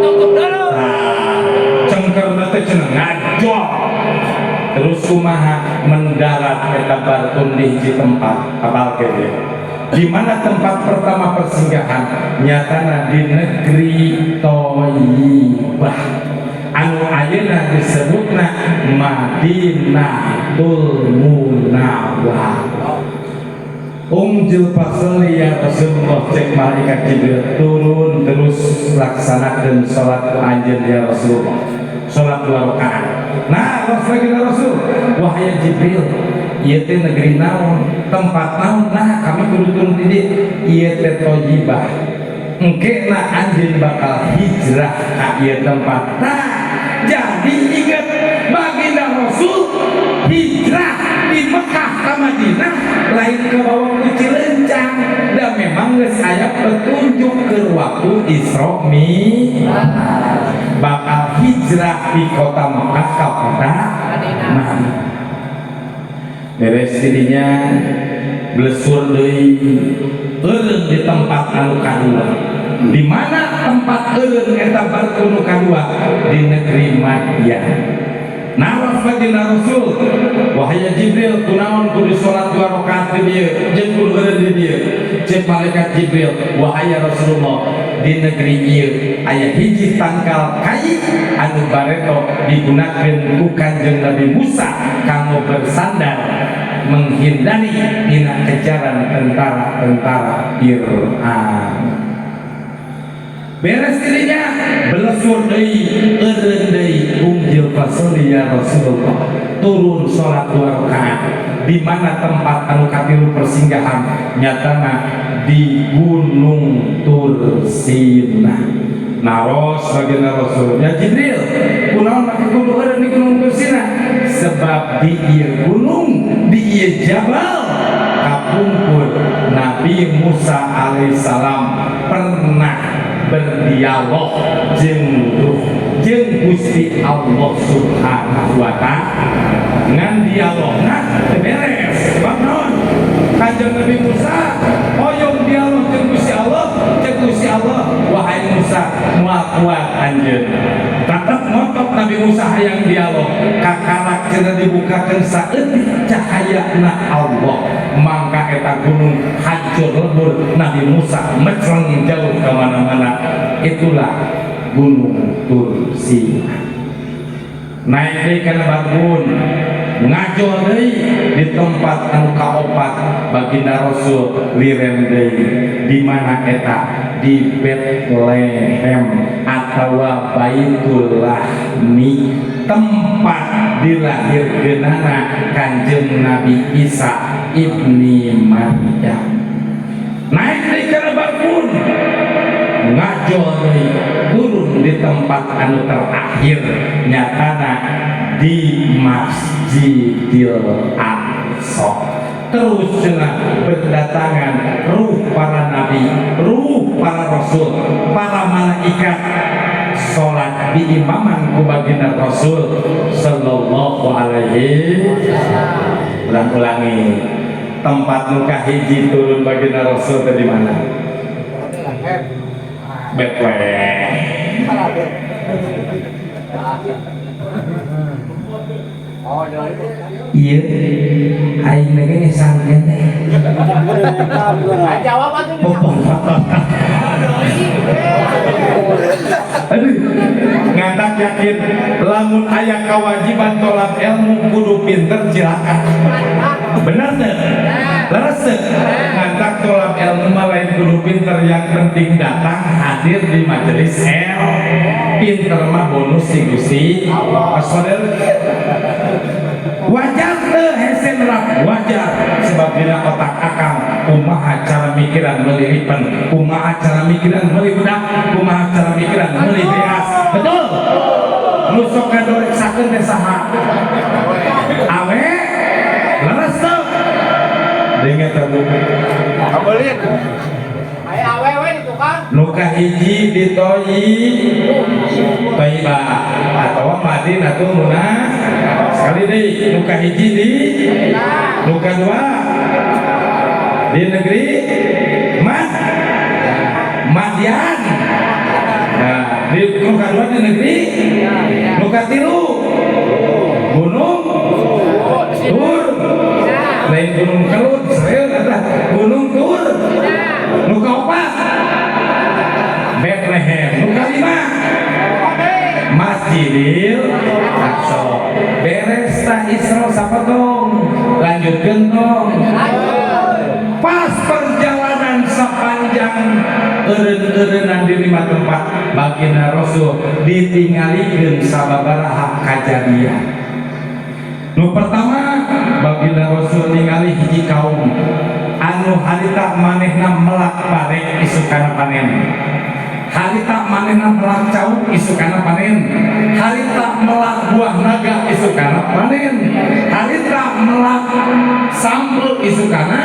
cengker nanti cenah ngajol terus kumaha mendarat eta bartun di tempat apal kene di mana tempat pertama persinggahan nyatana di negeri Thayyibah anu ayeuna disebutna Madinatul Munawwarah. Umjil pasali ya Rasulullah cek malaikat Jibril turun terus laksanakeun salat ku anjeun ya Rasulullah salat 2 rakaat. Nah Rasul wahai Jibril ieu teh negeri naon tempat naon nah kami kudu turun di dieu ieu teh Thayyibah engke na anjeun bakal hijrah ka ieu tempat. Nah jadi ingat baginda Rasul hijrah di Mekah ke Madinah lain ke bawah ku Cilencang dan memang geus aya petunjuk ke waktu Isra Mi'raj bakal hijrah di kota Mekah ka kota Madinah. Beres dirinya blesur deui eureun di tempat anu kadua. Di mana tempat eureun eta barku nu kadua di negeri Madyah. Nawas baginda Rasul wahai Jibril kunaon kudu salat 2 rakaat di dieu jeung kudu eureun di dieu cek malaikat Jibril wahai Rasulullah di negeri ieu aya hiji tangkal kayu anu bareto digunakeun ku Kanjeng Nabi Musa kanggo bersandar menghindari dina kejaran tentara-tentara Fir'aun. Beres dirinya belesur deui eureun deui umjil fasoli ya Rasulullah turun salat 2 rakaat di mana tempat anu katilu persinggahan nyatana di Gunung Tursina. Naros baginda Rasul ya Jibril kunaon make kudu eureun di Gunung Tursina sebab di ieu gunung di ieu jabal kapungkur Nabi Musa alaihissalam pernah berdialog jeung jeung Gusti Allah Subhanahu wa Ta'ala. Ngan dialogna teu beres. Sebab naon? Kanjeng Nabi Musa hoyong dialog jeung Gusti Allah, jeung Gusti Allah, wahai Musa, moal kuat anjeun. Tetep ngotot Nabi Musa hayang dialog, kakarak cenah dibukakeun saeutik cahayana Allah. Mangka eta gunung hancur lebur, Nabi Musa mecreng jauh ke mana-mana. Itulah Gunung Tur Sina. Naik deui kana Barbun, ngajo deui di tempat anu kaopat baginda Rasul liren deui di mana eta di Betlehem atawa Baitul Lahmi, tempat dilahirkeunana Kanjeng Nabi Isa ibni Maryam. Naik deui kana Barbun, ngajo deui turun di tempat anu terakhir nyatana di Masjidil Aqsa. Terus cenah berdatangan ruh para nabi, ruh para rasul, para malaikat salat diimaman ku baginda Rasul sallallahu alaihi wasallam. Ulang-ulangi, tempat nu kahiji turun baginda Rasul teh di mana? Betlehem. Iya, aing nege sangkeun teh. Jawab atuh. Aduh, ngadak yakin lamun aya kewajiban tolak ilmu kudu pinter cilaka. Bener teh? Leres teh? Ngadak tolak ilmu mah lain kudu pinter, yang penting datang hadir di majelis ilmu. Pinter mah bonus si Gusti Allah. Wajar teh hese nerap, wajar sebab dina otak akang kumaha cara mikiran meuli lipen, kumaha cara mikiran meuli budak, kumaha cara mikiran meuli beas. Betul? Nu sok ngadoreksakeun teh saha? Awe leres teh. Dengar terbuka. Kabeulin. Aya awewe di tukang. Nu kahiji di Toibah atawa Madinah tuh munah. Sekali deui nu kahiji di nu kadua di negeri Madian. Nah, di nu kadua di negeri nu katilu Gunung Tur. Lain Gunung Kelut, serius eta Gunung Tur. Nu kaopat Betlehem. Nu kalima Masjidil Aqsa. Beres ta Isra sapotong, lanjutkeun dong. Pas perjalanan sepanjang eureun-eureunan di 5 tempat baginda Rasul ditinggalikeun sababaraha kajadian. Nu pertama baginda Rasul ningali hiji kaum anu harita manehna melak bareng isukana panen. Harita manehna melak cauk isukana panen. Harita melak buah naga isukana panen. Harita melak sambel isukana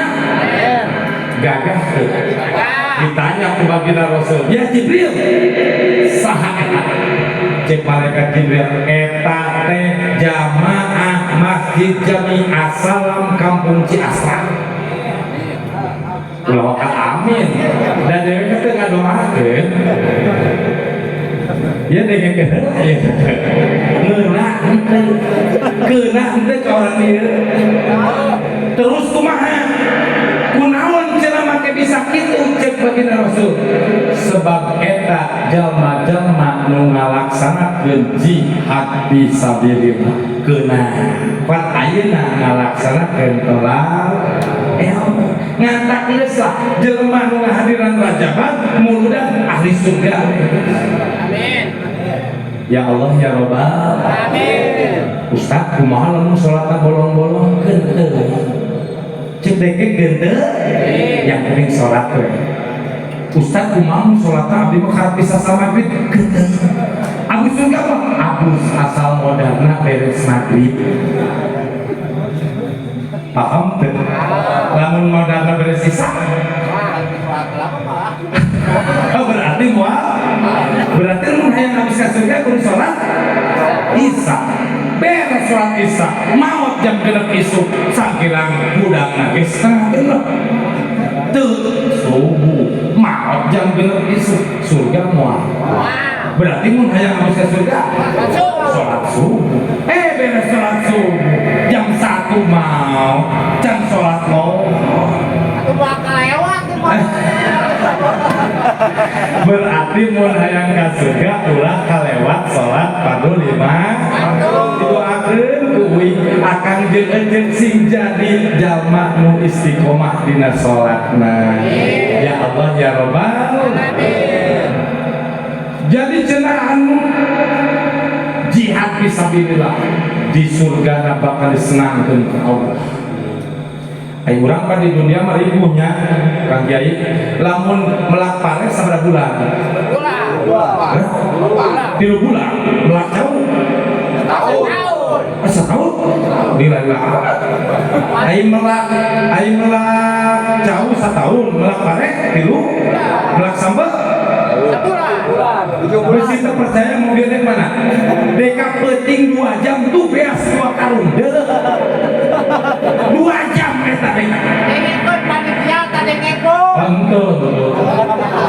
gagah. Ditanya ku baginda Rasul, "Ya Jibril, saha eta?" Cek malaikat Jibril, "Eta teh jamaah Masjid Jami'ah Salam Kampung Ciastra." Ulah amin. Dan dewe teh ngadoakeun. Ya dengan ngeunah henteu. Keunah henteu ka orang ieu. Terus kumaha? Kunaon cenah make bisa kitu cek baginda Rasul? Sebab eta jalma-jalma nu ngalaksanakeun jihad fisabilillah. Keunah pan ayeuna ngalaksanakeun tolak ilmu. Ngantak geus lah jelema nu ngahadiran rajaban mudah ahli surga. Amin. Ya Allah ya Rabbal. Amin. Ustaz kumaha lamun salatna bolong-bolong keun? Cek deke geundeut yang penting salat we. Ustaz kumaha salatna abdi mah karep bisa samaghrib keun. Abus surga mah abus asal modalna beres maghrib. Paham tuh? Lamun modalna beres sisa. Oh, berarti mun hayang habis ka surga kudu salat Isya. Beres salat Isya, maot jam 6 isuk sakilang budakna geus setengah 6. Teu subuh, maot jam 6 isuk surga moal. Berarti mun hayang masuk ke surga salat subuh. Beres salat subuh jam 1 mau jam salat Aku bakal lewat berarti mun hayang ka surga ulah kalewat salat fardu 5 didoakeun ku uing akang jeung enjeun sing jadi jalma nu istiqomah dina salatna. Ya Allah ya Rabbal alamin. Jadi cenah anu jihad fisabilillah di surga bakal disenangkeun ku Allah. Ai urang pan di dunia mah ribunya Kang Kiai, lamun melak pare sabaraha bulan? Bulan. 3 bulan. Melak jauh. Setahun. Lila. Ai melak jauh setahun, melak pare 3, melak sambal sebulan. Besi terpercaya mau dia dari mana? Deka peting 2 jam tuh beas 2 karung. 2 jam eta deka. Dengekon panitia tadi ngekon. Betul.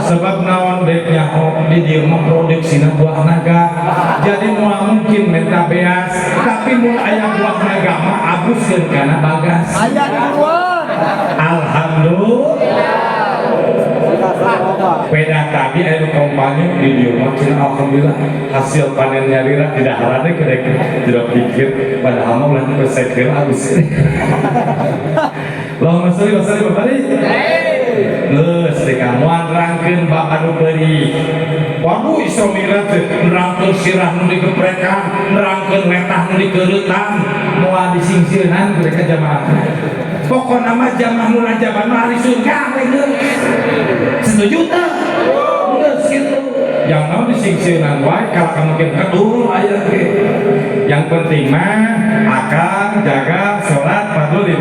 Sebab naon deknya di dieu mah produksina buah naga. Jadi moal mungkin menta beas, tapi mun aya buah naga mah abuskeun kana bagas. Aya duluan. Alhamdulillah. Beda tadi aya kompani di dieu mah cenah alhamdulillah hasil panennya lira tidak harane kedek tidak pikir padahal mah ulah dipesekeun abis. Allahumma sholli wa sallim wa barik. Geus teh kamuan rangkeun bab anu beuri. Waduh Isra Mi'raj teh nerangkeun sirah nu digeprekan, nerangkeun letah nu digeureutan, moal disingsieunan mereka jamaah. Pokona mah jamaah nu rajaban mah ahli surga we geus. Setuju teh? Geus kitu. Yang naon disingsieunan wae kalau kamu mungkin kedul aya ge. Yang penting mah akan jaga salat fardu 5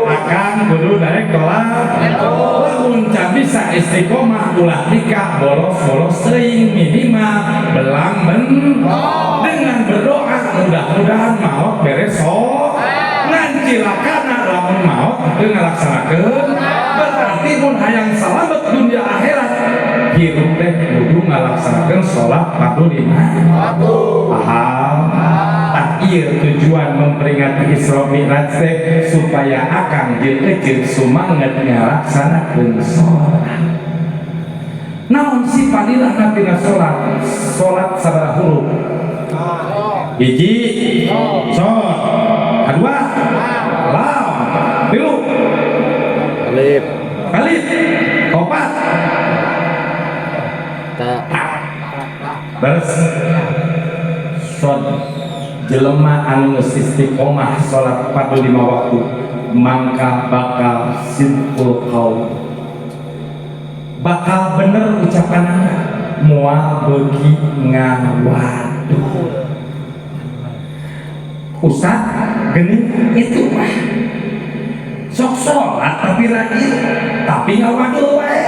akan kudu daek tolak lamun can bisa istiqomah ulah nikah bolos-bolos teuing minimal belang dengan berdoa mudah-mudahan maot beres sok ngan cilakana lamun maot teu ngalaksanakeun berarti mun hayang salamet dunia akhirat hirup teh kudu ngalaksanakeun salat fardu 5. Paham? Ieu tujuan memperingati Isra Mi'raj teh supaya akang jeung eceuk sumanget ngalaksanakeun salat. Naon si fadilahna tina salat? Salat sabaraha huruf? 1 shod, 2 lam, 3 alif, 4 ta. Beres. Shod jelema anu geus istiqomah salat fardu 5 waktu mangka bakal simpul qaul, bakal bener ucapanana moal beuki ngawaduh. Ustaz geuning itu mah sok salat tapi rajin tapi ngawaduh wae,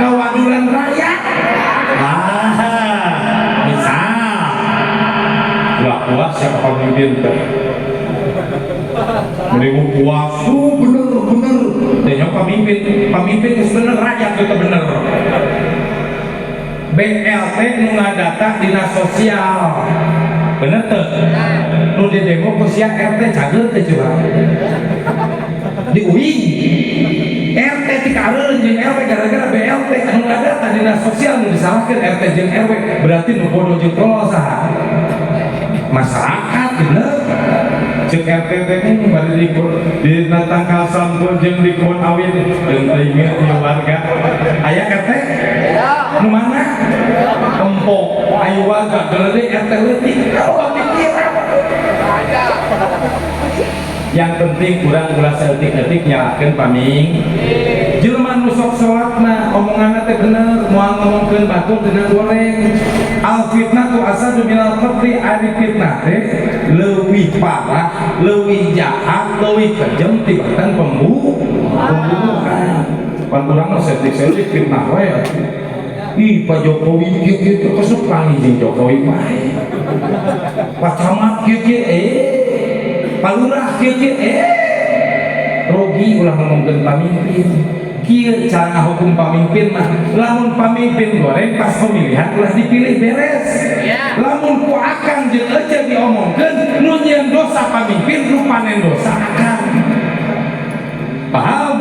ngawadulan rakyat. Puas siapa pemimpin teh mending puas bener tanya pemimpin geus bener rakyat itu bener. BLT nu ngadata dinas sosial bener teu nu di demo ku sia RT cageut teh curang di uing RT tikareun jeung RW gara-gara BLT nu ngadata dinas sosial nu disalahkeun RT jeung RW berarti nu bodoh jeung tolol saha masyarakat bener. Cek RT teh bari di tanggal sampun jeung di kebun awit jeung teu inget di warga aya RT nu mana empok ayu warga geuleuh RT leutik kalau pikiran yang penting kurang ulah saeutik-eutik nyalakeun paming jelema nu sok salat mah omonganna teh bener moal ngomongkeun batur teu goreng. Al fitnatu asadu minal qatli, ari fitnah teh leuwih parah, leuwih jahat, leuwih kejem tibatan pembunuhan. Pan urang mah setik-setik fitnah wae. ih Pak Jokowi kieu kesukaan jeung Jokowi bae Pak Camat kieu Pak Lurah kieu rugi ulah ngomongkeun pamimpin kieu cara ngahukum pamimpin mah lamun pamimpin goreng pas pemilihan ulah dipilih beres lamun ku akang jeung ece diomongkeun nu nyieun dosa pamimpin rupanen dosa akang paham?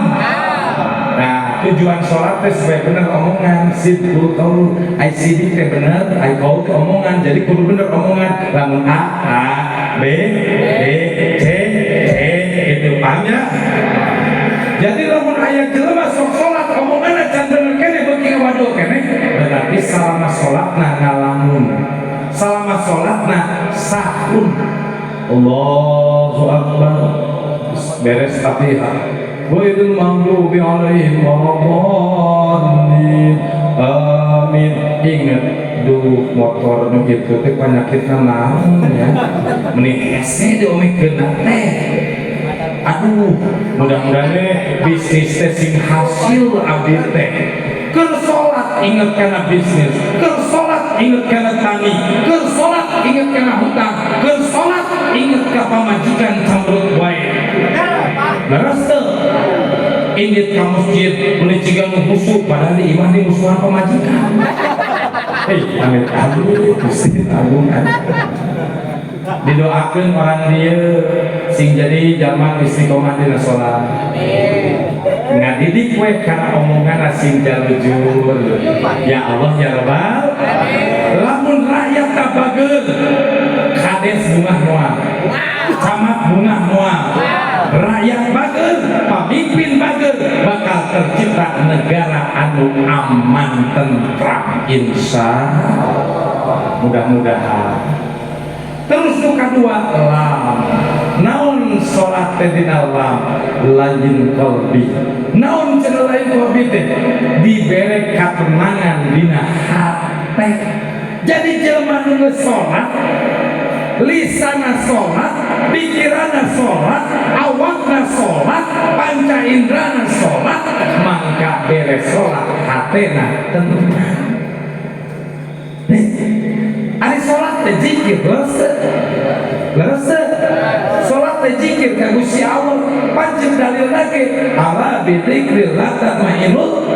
Nah tujuan sholat teh supaya bener omongan sidqul qaul ai sidik teh bener ai qaul teh omongan jadi kudu bener omongan lamun A B C itu pahamnya jadi lamun aya jelema sok salat omonganna can bener kene beuki ngawadul kene berarti salama salatna ngalamun salama salatna sahun Allahu akbar beres Fatihah Waidul maghdubi alaihim waladhdallin amin inget duh motor nu kitu teh panyakitna naon ya meni hese diomikeun teh aduh mudah-mudahan bisnis teh sing hasil abdi teh keur salat inget kana bisnis keur salat inget kana tani keur salat inget kana hutang keur salat inget ka pamajikan cambrut wae beres teu indit ka masjid meuli ciga nu husuk padahal di imah di musuhan pamajikan amit amit Gusti Agung didoakeun orang dieu sing jadi jamaah istiqomah dina salat ngadidik we kana omongan sing jalujur ya Allah ya Rabbal lamun rakyat tabageun kades bungah moal camat bungah moal rakyat bageun pamimpin bageun bakal tercipta negara anu aman tentram insyaallah mudah-mudahan. Terus nu kadua lam naon salat teh dina lam lajin qalbi naon cenah lain qalbi teh dibere katenangan dina hate jadi jelema nu salat lisana salat pikirana salat awakna salat panca indrana salat mangka beres salat hatena tenang ari salat teh zikir leres salat teh zikir ka Gusti Allah pancen dalil lagi ala bi dzikrillah tatma'innul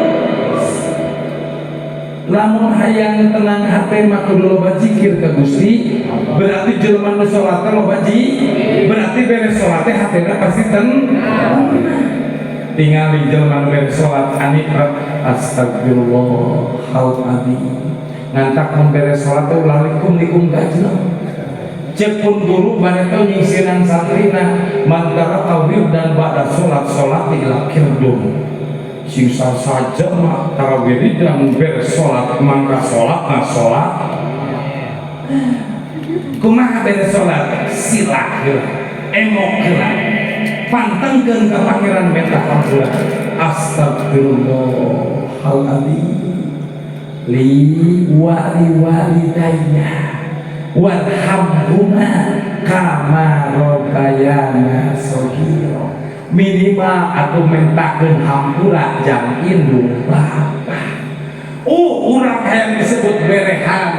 lamun hayang tenang hati mah kudu loba zikir ka Gusti berarti jelema nu salat teh loba berarti beres salat teh hatena pasti tenang tingali jelema nu beres salat anikrat astagfirullahaladzim ngantak memberes sholat itu lalikum likum gajlah cepun guru bareta nyingsiran santrina mantara tauhid dan ba'da sholat ilakir dum singsa saja mak tarawih dan memberes sholat mangka sholat na sholat kumaha beres sholat sila emok gila pantengkeun ka pangeran meta pangula astagfirullahaladzim li walidayya warhamhuma kama rabbayana shaghira minimal aku mentakeun hampura jang indung bapa urang hayang disebut berehan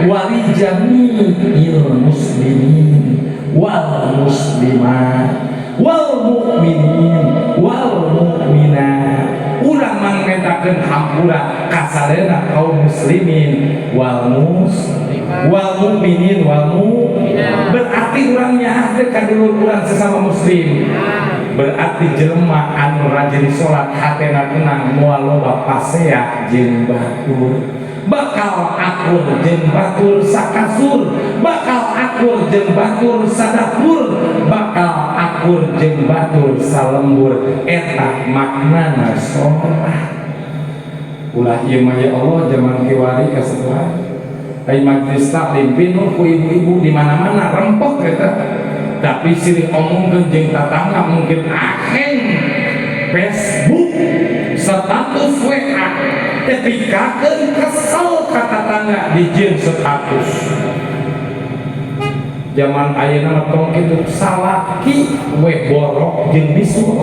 wali jami'il muslimin wal muslimat wal mu'minin wal mu'minat urang mangmentakeun hampura kasalena kaum muslimin wal mu'minin wal mu'minat berarti urang nyaahkeun ka dulur urang sesama muslim berarti jelema anu rajin salat hatena tenang moal loba pasea jeung batur bakal akur jeung batur sakasur bakal akur jeung batur sadapur bakal akur jeung batur salembur eta maknana salat ulah ieu mah ya Allah zaman kiwari kasepuhan ai majlis taklim pinuh ku ibu-ibu di mana-mana rempok eta tapi silih omongkeun jeung tatangga mungkin aheng Facebook status WA tepikakeun kesel ka tatangga dijieun status zaman ayeuna tong kitu salaki we borok jeung bisu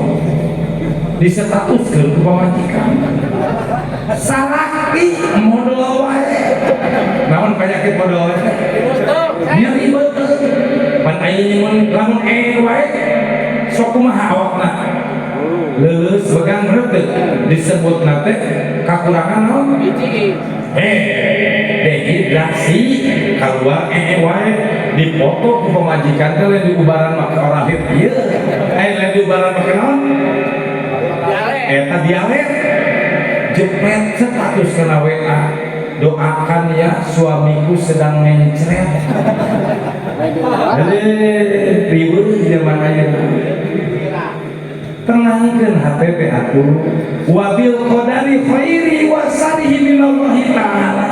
di statuskeun ku pamajikan salaki modal wae namun penyakit modal wae nyeri betul pan aya nyemun lamun wae sok kumaha awakna leuleus begang reuteut disebut nate kakurangan naon dehidrasi keluar wae dipoto ku pemajikan teh lain diubaran make oralid ieu lain diubaran make naon eta dialet jepret status kena WA doakan ya suamiku sedang mencret ribut di zaman ayeuna tenangkeun hati teh atuh wabil qadari khairi wa sarihi minallahi ta'ala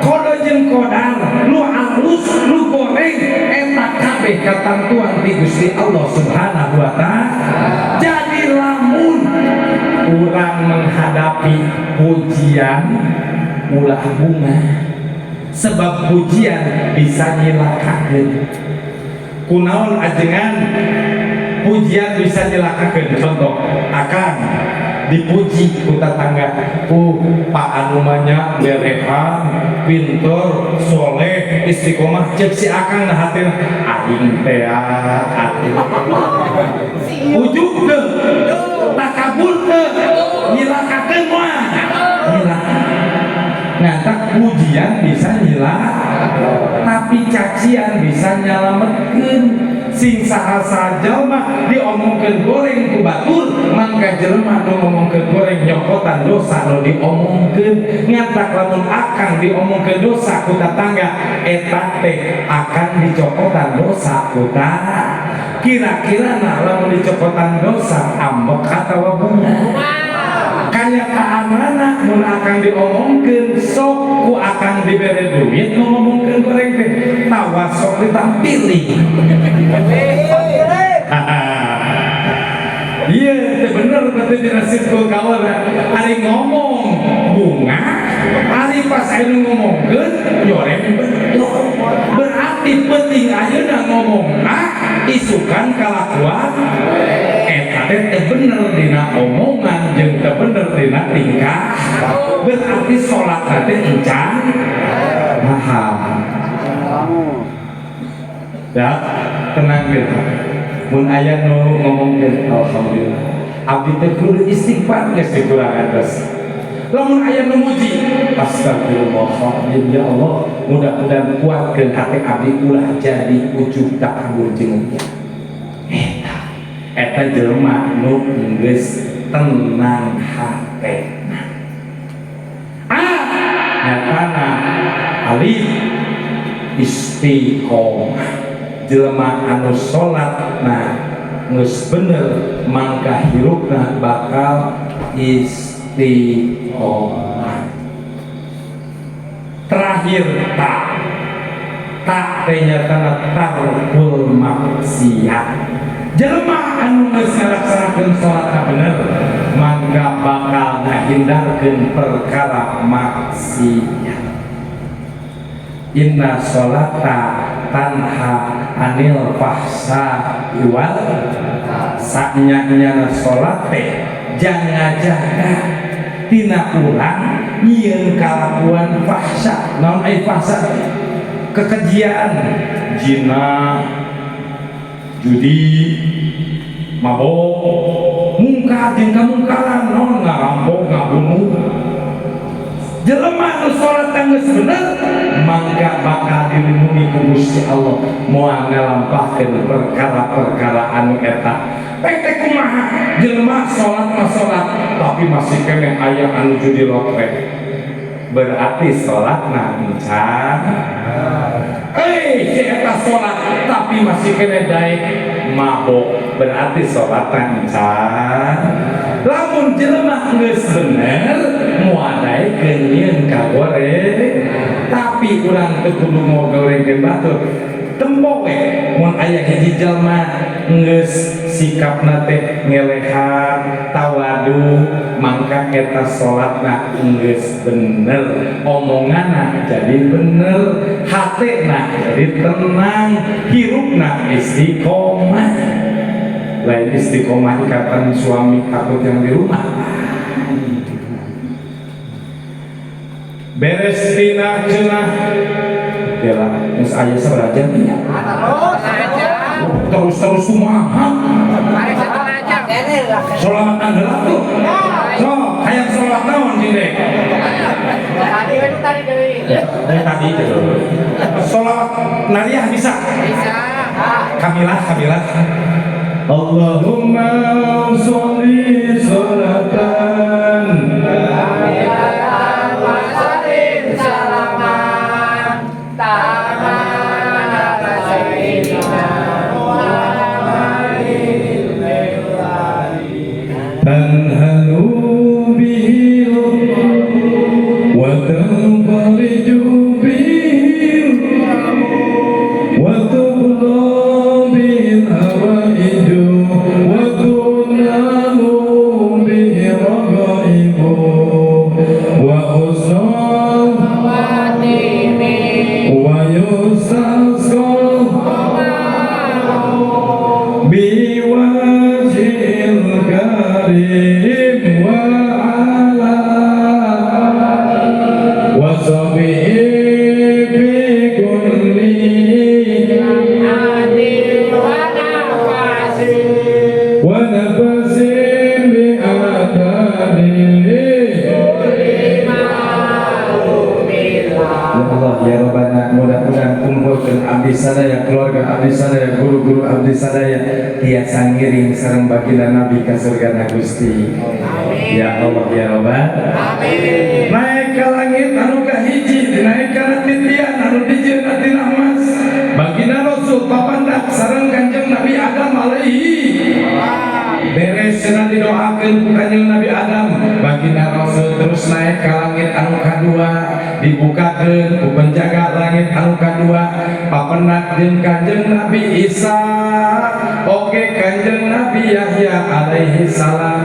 qada jeung qadar lu alus lu goreng eta kabeh katentuan ti Gusti Allah Subhanahu wa taala. Jadi lamun urang menghadapi pujian ulah bunga sebab pujian bisa nyilakakeun kunaon ajengan pujian bisa nyilakakeun contoh akan dipuji ku tetangga Pak anu manya berehan pinter soleh istiqomah cek si akang na hatina aing teh ujug teu takabur teu nyilakakeun moal ngantak pujian bisa nyilak tapi cacian bisa nyalametkeun sing saha jalma diomongkeun goreng ku batur mangga jelema nu ngomongkeun goreng nyokotan dosa nu diomongkeun ngantak lamun akang diomongkeun dosa ku tetangga eta teh akan dicokotan dosa ku kira-kira nah lamun dicokotan dosa ambek atawa bunga kaya keamanan mun akan diomongkeun sok ku akan diberi duit nu ngomongkeun goreng teh tawa sok ditampili iya teh bener berarti dinasibkeun kawan ari ngomong bunga ari pas anu ngomongkeun yoreng betul berarti penting ayeuna ngomong isukan kalakuan eta teh bener dina omongan jeung teu bener dina tingkah berarti salat teh encan mahal ya tenang gitu mun aya nu ngomongkeun alhamdulillah abdi teh kudu istighfar geus dikurangan dosa lamun aya nu muji astagfirullahaladzim ya Allah mudah-mudahan kuatkeun hati abdi ulah jadi ujug takabur jeung eta jelema nu geus tenang hatena nyatana alif istiqomah jelema anu salat geus bener mangka hirupna bakal istiqomah. Terakhir tak teh nyatana tarkul maksiat jelema anu geus ngalaksanakeun salat bener mangga bakal ngahindarkeun perkara maksiat. Inna sholata tanha anil fahsa wal saknya sholat teh jangan jaga tina urang nyieun kalakuan fahsa naon ai fahsa kekejian zina judi mabok mungkar jeung kamungkaran naon ngarampok ngabunuh jelema nu salat geus bener mangga bakal dilindungi ku Gusti Allah moal ngalampahkeun perkara-perkara anu eta teh kumaha jelema salat tapi masih kene aya anu judi lotre berarti salatna encan si eta salat tapi masih kene daek mabok berarti salatna encan lamun jelema geus bener moal daekeun nyieun ka goreng tapi urang teu kudu ngogorengkeun batur tembok mun aya hiji jalma geus sikapna teh ngelehan tawadu mangka eta salatna geus bener omonganna jadi bener hatena jadi tenang hirupna istiqomah lain istiqomah ikatan suami takut yang di rumah beres tina cenah ya lah geus aya sabaraha jam nya Terus aja. terus kumaha Hari setengah jam. salat anggelak tuh so hayang salat naon jindek Tadi itu tadi deui. tadi itu salat nariyah bisa Bisa. kamilah Allahumma sholli sholatan Wasallim salaman taman ala sayyidina Muhammadin tanhalu bihi wa tanfariju bihi wa tubla bil hawaiju wa tunalu bihi ragaibu wa husnul wa yustasqa biwajhil karim wa ala wa sahbihi bi kulli wa nafasin bi adani Ya Allah ya Rabbana mudah-mudahan kumpulkan abdi sadaya keluarga abdi sadaya guru-guru abdi sadaya tiasa ngiring sareng baginda Nabi ka surga Gusti. Ya Allah ya Rabbana. Amin. Naik ke langit anu kahiji naik ka titian anu dijieun tina emas baginda Rasul papandak sareng Kanjeng Nabi Adam alaihi beres cenah didoakeun ku Kanjeng Nabi Adam baginda Rasul terus naik ke langit anu kadua dibukakeun ku penjaga langit anu kadua papendak jeung Kanjeng Nabi Isa oge Kanjeng Nabi Yahya alaihi salam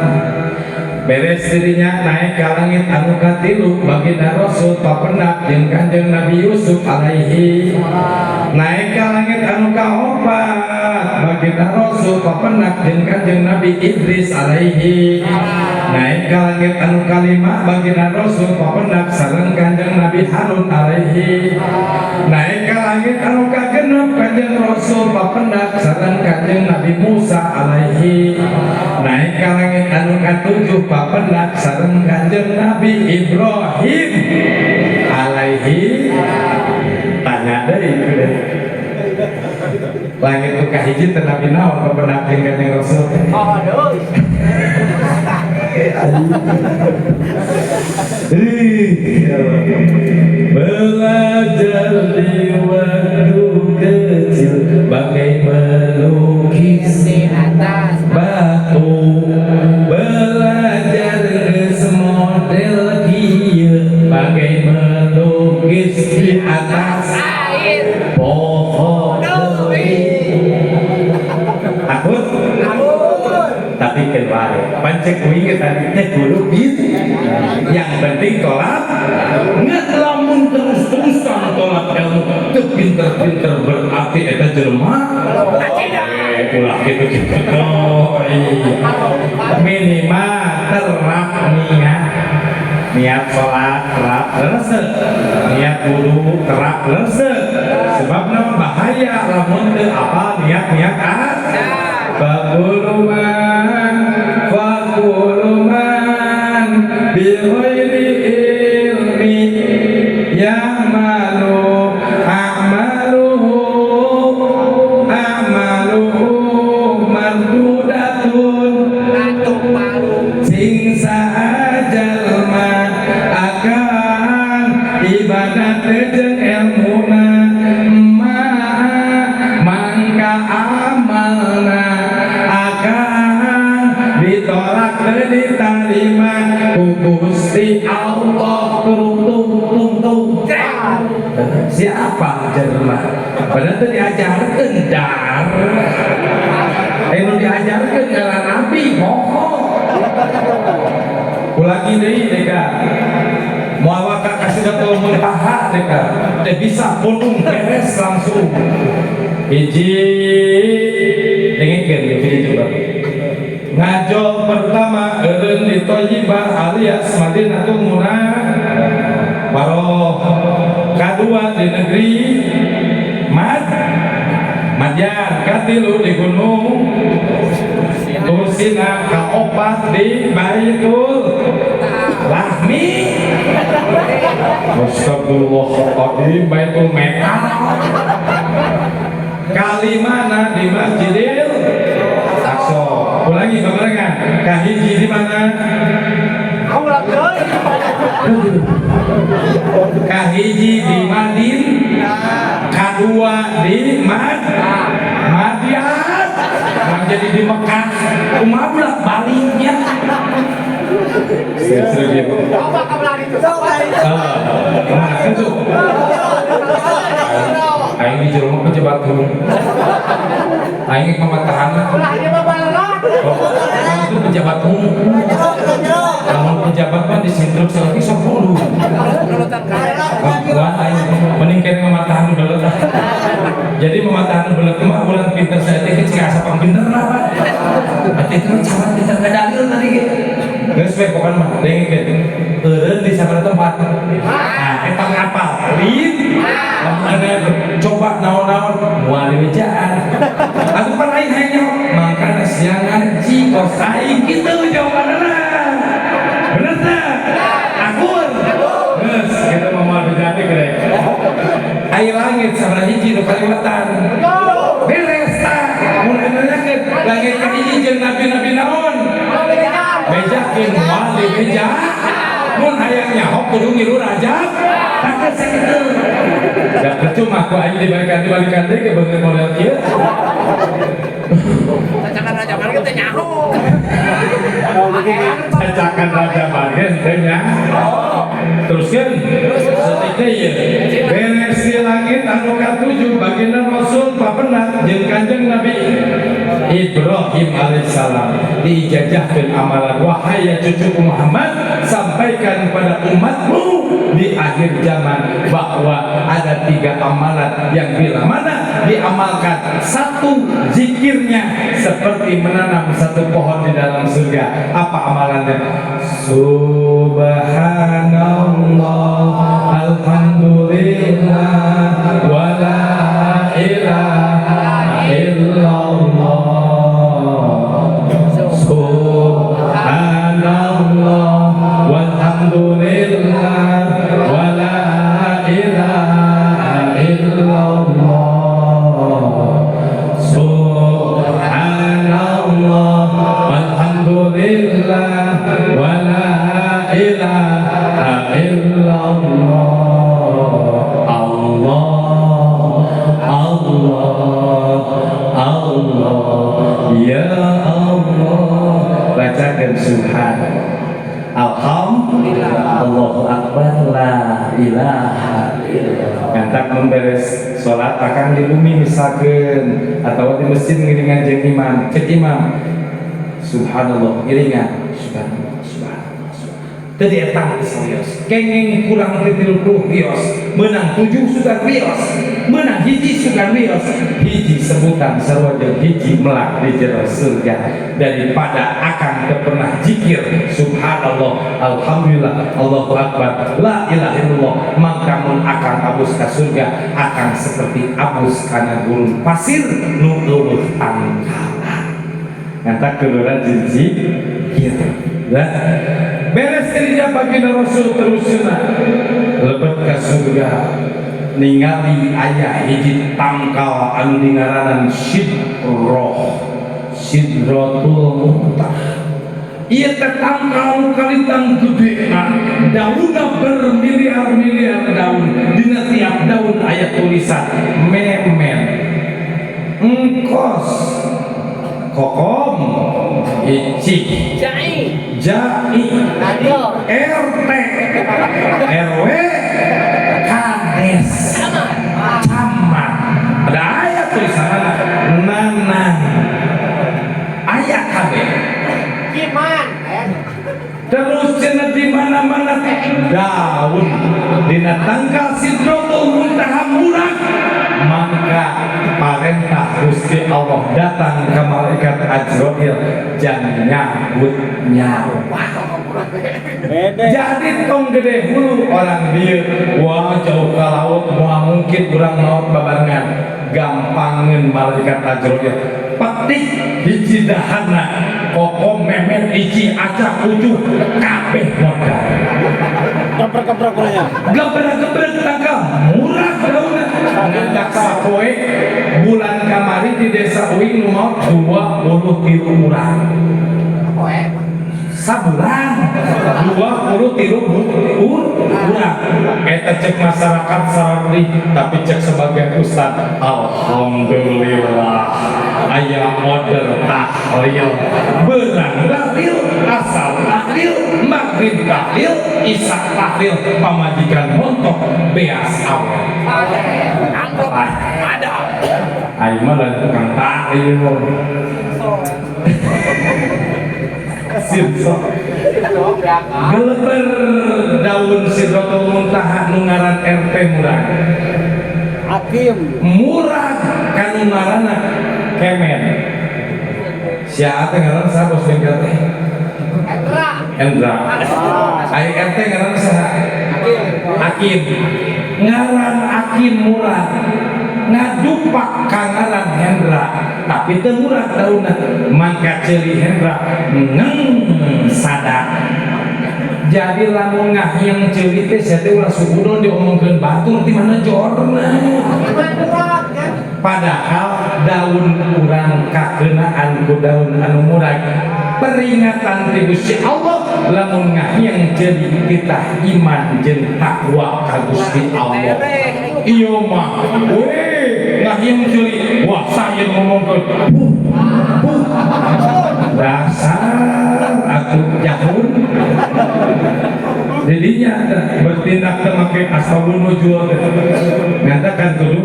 beres dirinya naik ke langit anu katilu baginda Rasul papendak jeung Kanjeng Nabi Yusuf alaihi naik ke langit anu kaopat baginda Rasul papendak jeung Kanjeng Nabi Idris alaihi naik ke langit anu kalima baginda Rasul papendak sareng Kanjeng Nabi Harun alaihi naik ke langit anu kagenep Kanjeng Rasul papendak sareng Kanjeng Nabi Musa alaihi naik ke langit anu katujuh papendak sareng Kanjeng Nabi Ibrahim alaihi tanya deui langit nu kahiji teh Nabi naon papendak jeung Kanjeng Rasul Oh, aduh. belajar di waktu kecil bagai melukis Di atas. batu belajar semodel kieu bagai melukis di atas Air. pohon takut tapi kembali pancek kuing tadi teh kudu gitu yang penting tolak nggak lamun terus-terusan tolak ilmu teu pinter-pinter berarti eta jelema ulah gitu-gitu minimal terap niat sholat terap leresek niat wudu terap leresek sebab nama bahaya lamun teu apa niat-niat fakuluman bighairi ilmi ya'malu a'maluhu mardudatun sing sajalma akan ibadat jeung ilmuna mangka amalna akan ditolak dan diterima ku Gusti Allah tung siapa jelema padahal teu diajarkeun dar anu diajarkeun ngaran Nabi bohong ulagi deui deka moal ka Sidratul Muntaha deka teh bisa pulung beres langsung hiji dengikeun ya video coba ngajol pertama eureun di Thayyibah alias Madinatul Munawwarah Baroh kadua di negeri Madyan, katilu di gunung Tursina, kaopat di Baitul Lahmi. Astagfirullahaladzim, Baitul Mekah. Kalimana di Masjidil Aqsa. Ulangi barengan. Kahiji di mana? Kahiji di Madin, kadua di Madian, jadi di Mekah. Kumaha bolak baliknya. Coba kamu itu. Kemana itu? Aing di jero mah pejabat hukum. Aing pematahan. Ulahnya babalot. Itu pejabat umum. Kalau pejabat mah disintruk selagi sok dulu. Wah, aing mending kene mematahan belet. Jadi mematahan belet mah bulan pinter saya teh cek asa pinter lah, Pak. Ati itu camat pinter gadangil tadi gitu. Geus we pokona mah deui ge. Eureun di sabaraha tempat. Nah, eta ngapal. Lin. Coba naon-naon moal diwejaan. Aku pan aing hayang nyaho, mangkana siang ngaji kos aing kitu jawabanna. Bener tah? Akur. Geus kita mah moal dijadi gede. Ai langit sabaraha hiji nu Kalimantan. Beres tah. Mun nanyakeun langit ka hiji jeung nabi-nabi naon? Bejakeun moal dibeja. Mun hayang nyaho kudu ngilu rajab. Tak sakitu. Da percuma ku aing dibalikan deui ke beungeun model kieu. Cacakan raja kan kita nyaho. Cacakan raja bagen teh nya. Teruskeun. Saeutik ieu. Beres di langit anu katujuh baginda Rasul papenat jeung Kanjeng Nabi Ibrahim alaihissalam diijajahkeun amalan, wahai ya cucuku Muhammad, sampaikan pada umatmu di akhir zaman bahwa ada 3 amalan yang bila mana diamalkan satu zikirnya seperti menanam satu pohon di dalam surga. Apa amalannya? Subhanallah, alhamdulillah, wala ilaha illallah. Subhanallah, walhamdulillah, wala ilaha illallah. Subhanallah, walhamdulillah, wala ilaha illallah. Allah, ya Allah, bacakan subhan, alhamdulillah, Allahu akbar, la ilaha illallah. Kantak memberes sholat akan di bumi misalkan atau di masjid ngiringan jeung imam, cek imam subhanallah ngiringan subhanallah, subhanallah, subhanallah. Tadi etang serius kenging kurang 30 rios menang 7 sugan rios, menang hiji sugan rios, hiji sebutan sarua jeung hiji melak di jero surga daripada akan pernah zikir subhanallah, alhamdulillah, Allahu akbar, la ilaha illallah. Maka mun akan abus ka surga akan seperti abus kana gurun pasir nu eueuh angkana. Nganta keluaran jiji kieu. Lah beres kerja baginda Rasul terusna lebet ka surga ningali aya hiji tangkal anu dingaranan Sidratul Muntaha. Ieu teh tangkal kalintang gedena, daunna bermiliar-miliar daun, dina tiap daun aya tulisan memen, engkos, kokom, icik, jai, RT, RW, kades, camat. Ada ayat tulisanna nanang. Ayat kabeh. Kiman. Terus cenah di mana-mana daun dina tangkal Sidratul Muntaha murah. Maka parentah Gusti Allah datang ke malaikat Ajrail jan nyambut nyawa. Jadi tong gede hulu orang dia wah jauh ke laut mau mungkin kurang laut babarengan gampangan malaikat ajroya petik hiji dahana kokom memet hiji acak ucuh kabeh modal Gebrak-gebrak kurangnya. gebrak-gebrak tanggal murah daunnya ngandak sapoe bulan kamari di desa Uing nu mau 23 urang sabulan 23 urang eta cek masyarakat sarang tapi cek sebagai ustad alhamdulillah aya order tahlil beurang tahlil asal tahlil maghrib tahlil isya tahlil pamajikan montok beas awal ada ayo mah lain tukang tahlil Sirso geleber daun Sidratul Muntaha nu ngaran RT murah Hakim. murah kanu ngaranna kemen sia teh ngaran saha bos bengkel teh Endra ai RT ngaran saha Hakim ngaran Hakim murah ngadupak kangaran Hendra tapi teu murah daunna mangka ceuli Hendra ngeng sadak jadi lamun ngahyang ceuli teh sia teh ulah suudon diomongkeun batur ti mana jorna padahal daun urang kakeunaan ku daun anu murah peringatan ti Gusti Allah lamun ngahyang ceuli kita iman jeung takwa ka Gusti Allah iya mah ngahyang ceuli wah saya ngomongkeun dasar aku jahun jadinya bertindak make asal nujul ngatakan kudu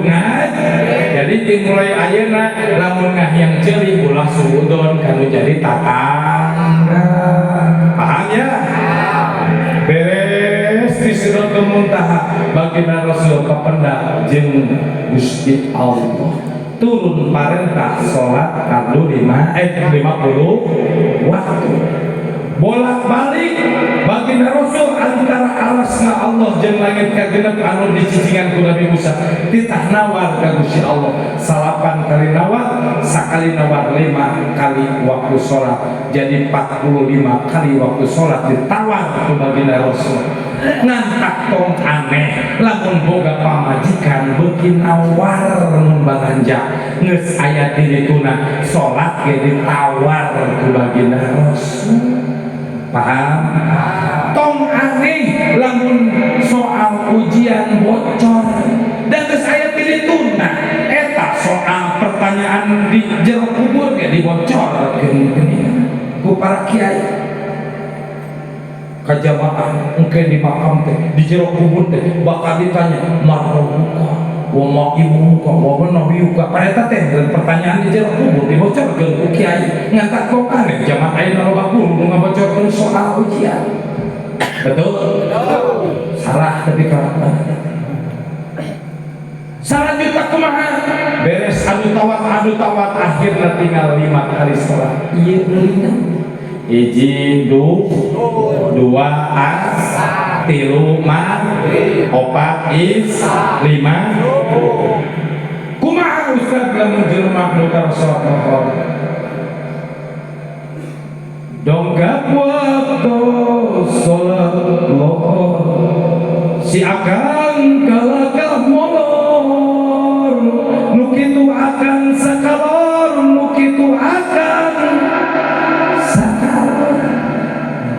jadi dimulai ayeuna lamun ngahyang ceuli ulah suudon kanu jadi tatangga paham ya beres di Sidratul Muntaha baginda Rasul kapendak jeung Gusti Allah turun parentah salat fardu 50 waktu bolak-balik baginda Rasul antara arasna Allah jeung langit kagenep anu dicicingan ku Nabi Musa titah nawar ka Gusti Allah salapan kali nawar sakali nawar 5 kali waktu salat jadi 45 kali waktu salat ditawar ku baginda Rasul ngantak tong aneh lamun boga pamajikan beuki nawar mun balanja geus aya di dituna salat ge ditawar ku baginda Rasul paham? Tong aneh lamun soal ujian bocor dan geus aya di dituna eta soal pertanyaan di jero kubur ge dibocorkeun ku para kiai kajamaah mungkin di makam teh di jero kubur teh bakal ditanya marhabuka wa ma'imuka wa nabiyuka pareta teh pertanyaan di jero kubur dibocorkeun ku kiai ngantak kok aneh jamaah ayeuna loba guru ngabocorkeun soal ujian betul salah tapi kalau selanjutnya kumaha beres adu tawat akhirnya tinggal 5 kali salat ieu eueuh hiji dua as tilu maghrib opat isya 5 kumaha ustaz lamun jelema nu salat lohor donggak waktu salat lohor si akan kalakah molor nu kitu akan sakalor nu kitu akan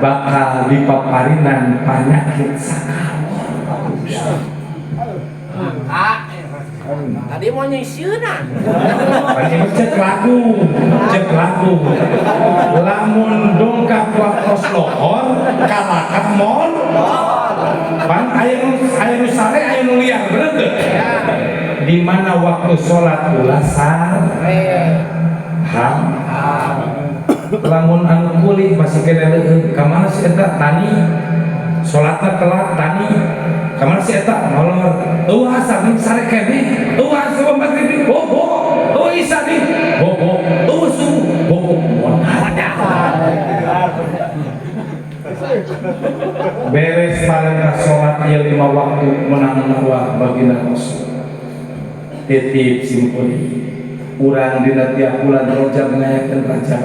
bakal dipaparinan penyakit sakalor. Tadi mau nyisiunan. Tadi cek lagu. Lamun dongkap wakos lohor, kalakah mol. Pan aya nu sare aya nu liar bener teu? Di mana waktu salat ulasan? Ham. Lamun anu kulit masih kena leueung ka mana si eta tani salatna telat tani ka mana si eta molor eueuh asar nih sare keneh eueuh asar maghrib bobo eueuh isya nih bobo eueuh subuh bobo beres parentah sholat ya 5 waktu menang nawa baginda Rasul titip simpuli urang dina tiap bulan Rajab ngayakeun Rajab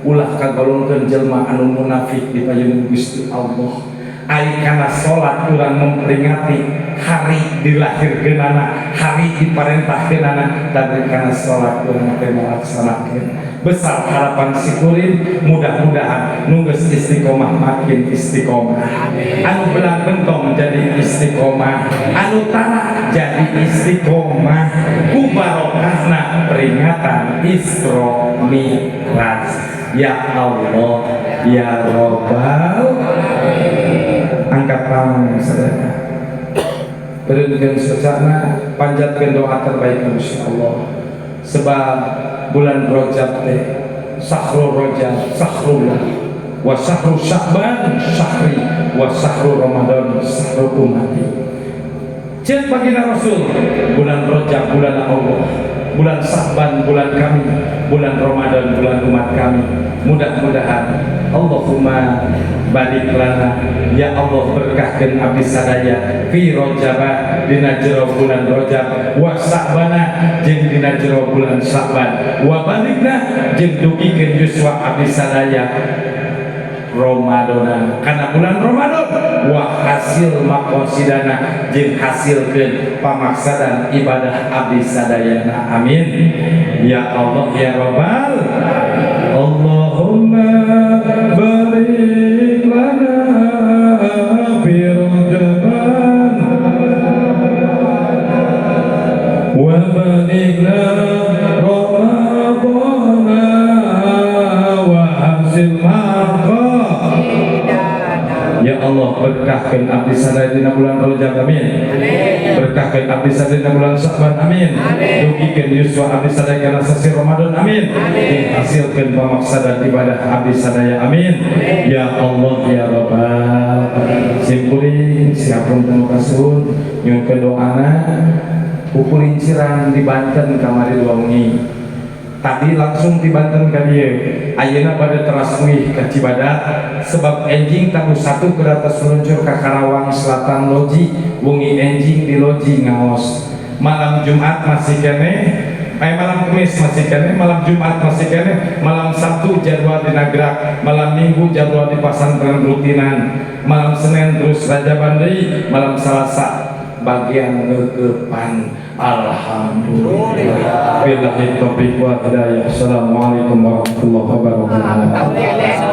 ulah kagolongkeun jelma anu munafik di payeunan Gusti Allah ari kana salat urang memperingati hari dilahirkeunana hari diparentahkeunana dan kana salat urang teh ngalaksanakeun besar harapan sikurin mudah-mudahan nunggus istiqomah makin istiqomah anu belang bentong jadi istiqomah anu tara jadi istiqomah ku barokahna peringatan Isra Mi'raj ya Allah ya Rabbal angkat tangan saudara berikan secana panjatkan doa terbaik insyaallah sebab bulan Rajab teh sahrul Rajab sahrullah wa sahru Sya'ban syahri wa sahru Ramadan sahru ummati cek baginda Rasul bulan Rajab bulan Allah bulan Sya'ban bulan kami bulan Ramadan bulan umat kami mudah-mudahan Allahumma barik lana ya Allah berkahkeun abdi sadaya fi Rajab dina jero bulan Rajab wa Sya'bana jeung dina jero bulan Sya'ban wa balikna jeung dugikeun yuswa abdi sadaya Ramadana karena bulan Ramadan wa hasil maqasidana jeung hasilkeun pamaksadan ibadah abdi sadayana amin ya Allah ya Rabbal Allahumma barik lana fi Rajaban wa balikna Ramadana wa hasil ya Allah berkahkan abdi sadaya dina bulan Rajab amin berkahkan abdi sadaya dina bulan Sya'ban amin dugikeun yuswa abdi sadaya kana sasi Ramadan amin hasilkeun pamaksadan ibadah abdi sadaya amin ya Allah ya Rabbal simpuling siapun temu kasun nyuhkeun doana kukuring cirang di Banten kamari dua wengi tadi langsung di Banten ka dieu ayeuna bade terasmuih ka Cibadak sebab enjing tahu satu ke atas meluncur ke Karawang Selatan Loji wengi enjing di Loji ngaos malam Jumat masih kene malam Kamis masih kene malam Jumat masih kene malam Sabtu jadwal di Nagrak malam Minggu jadwal di Pasantren Rutinan malam Senin terus Rajaban deui malam Selasa bagian ngegepan alhamdulillah billahi taufiq wa hidayah assalamualaikum warahmatullahi wabarakatuh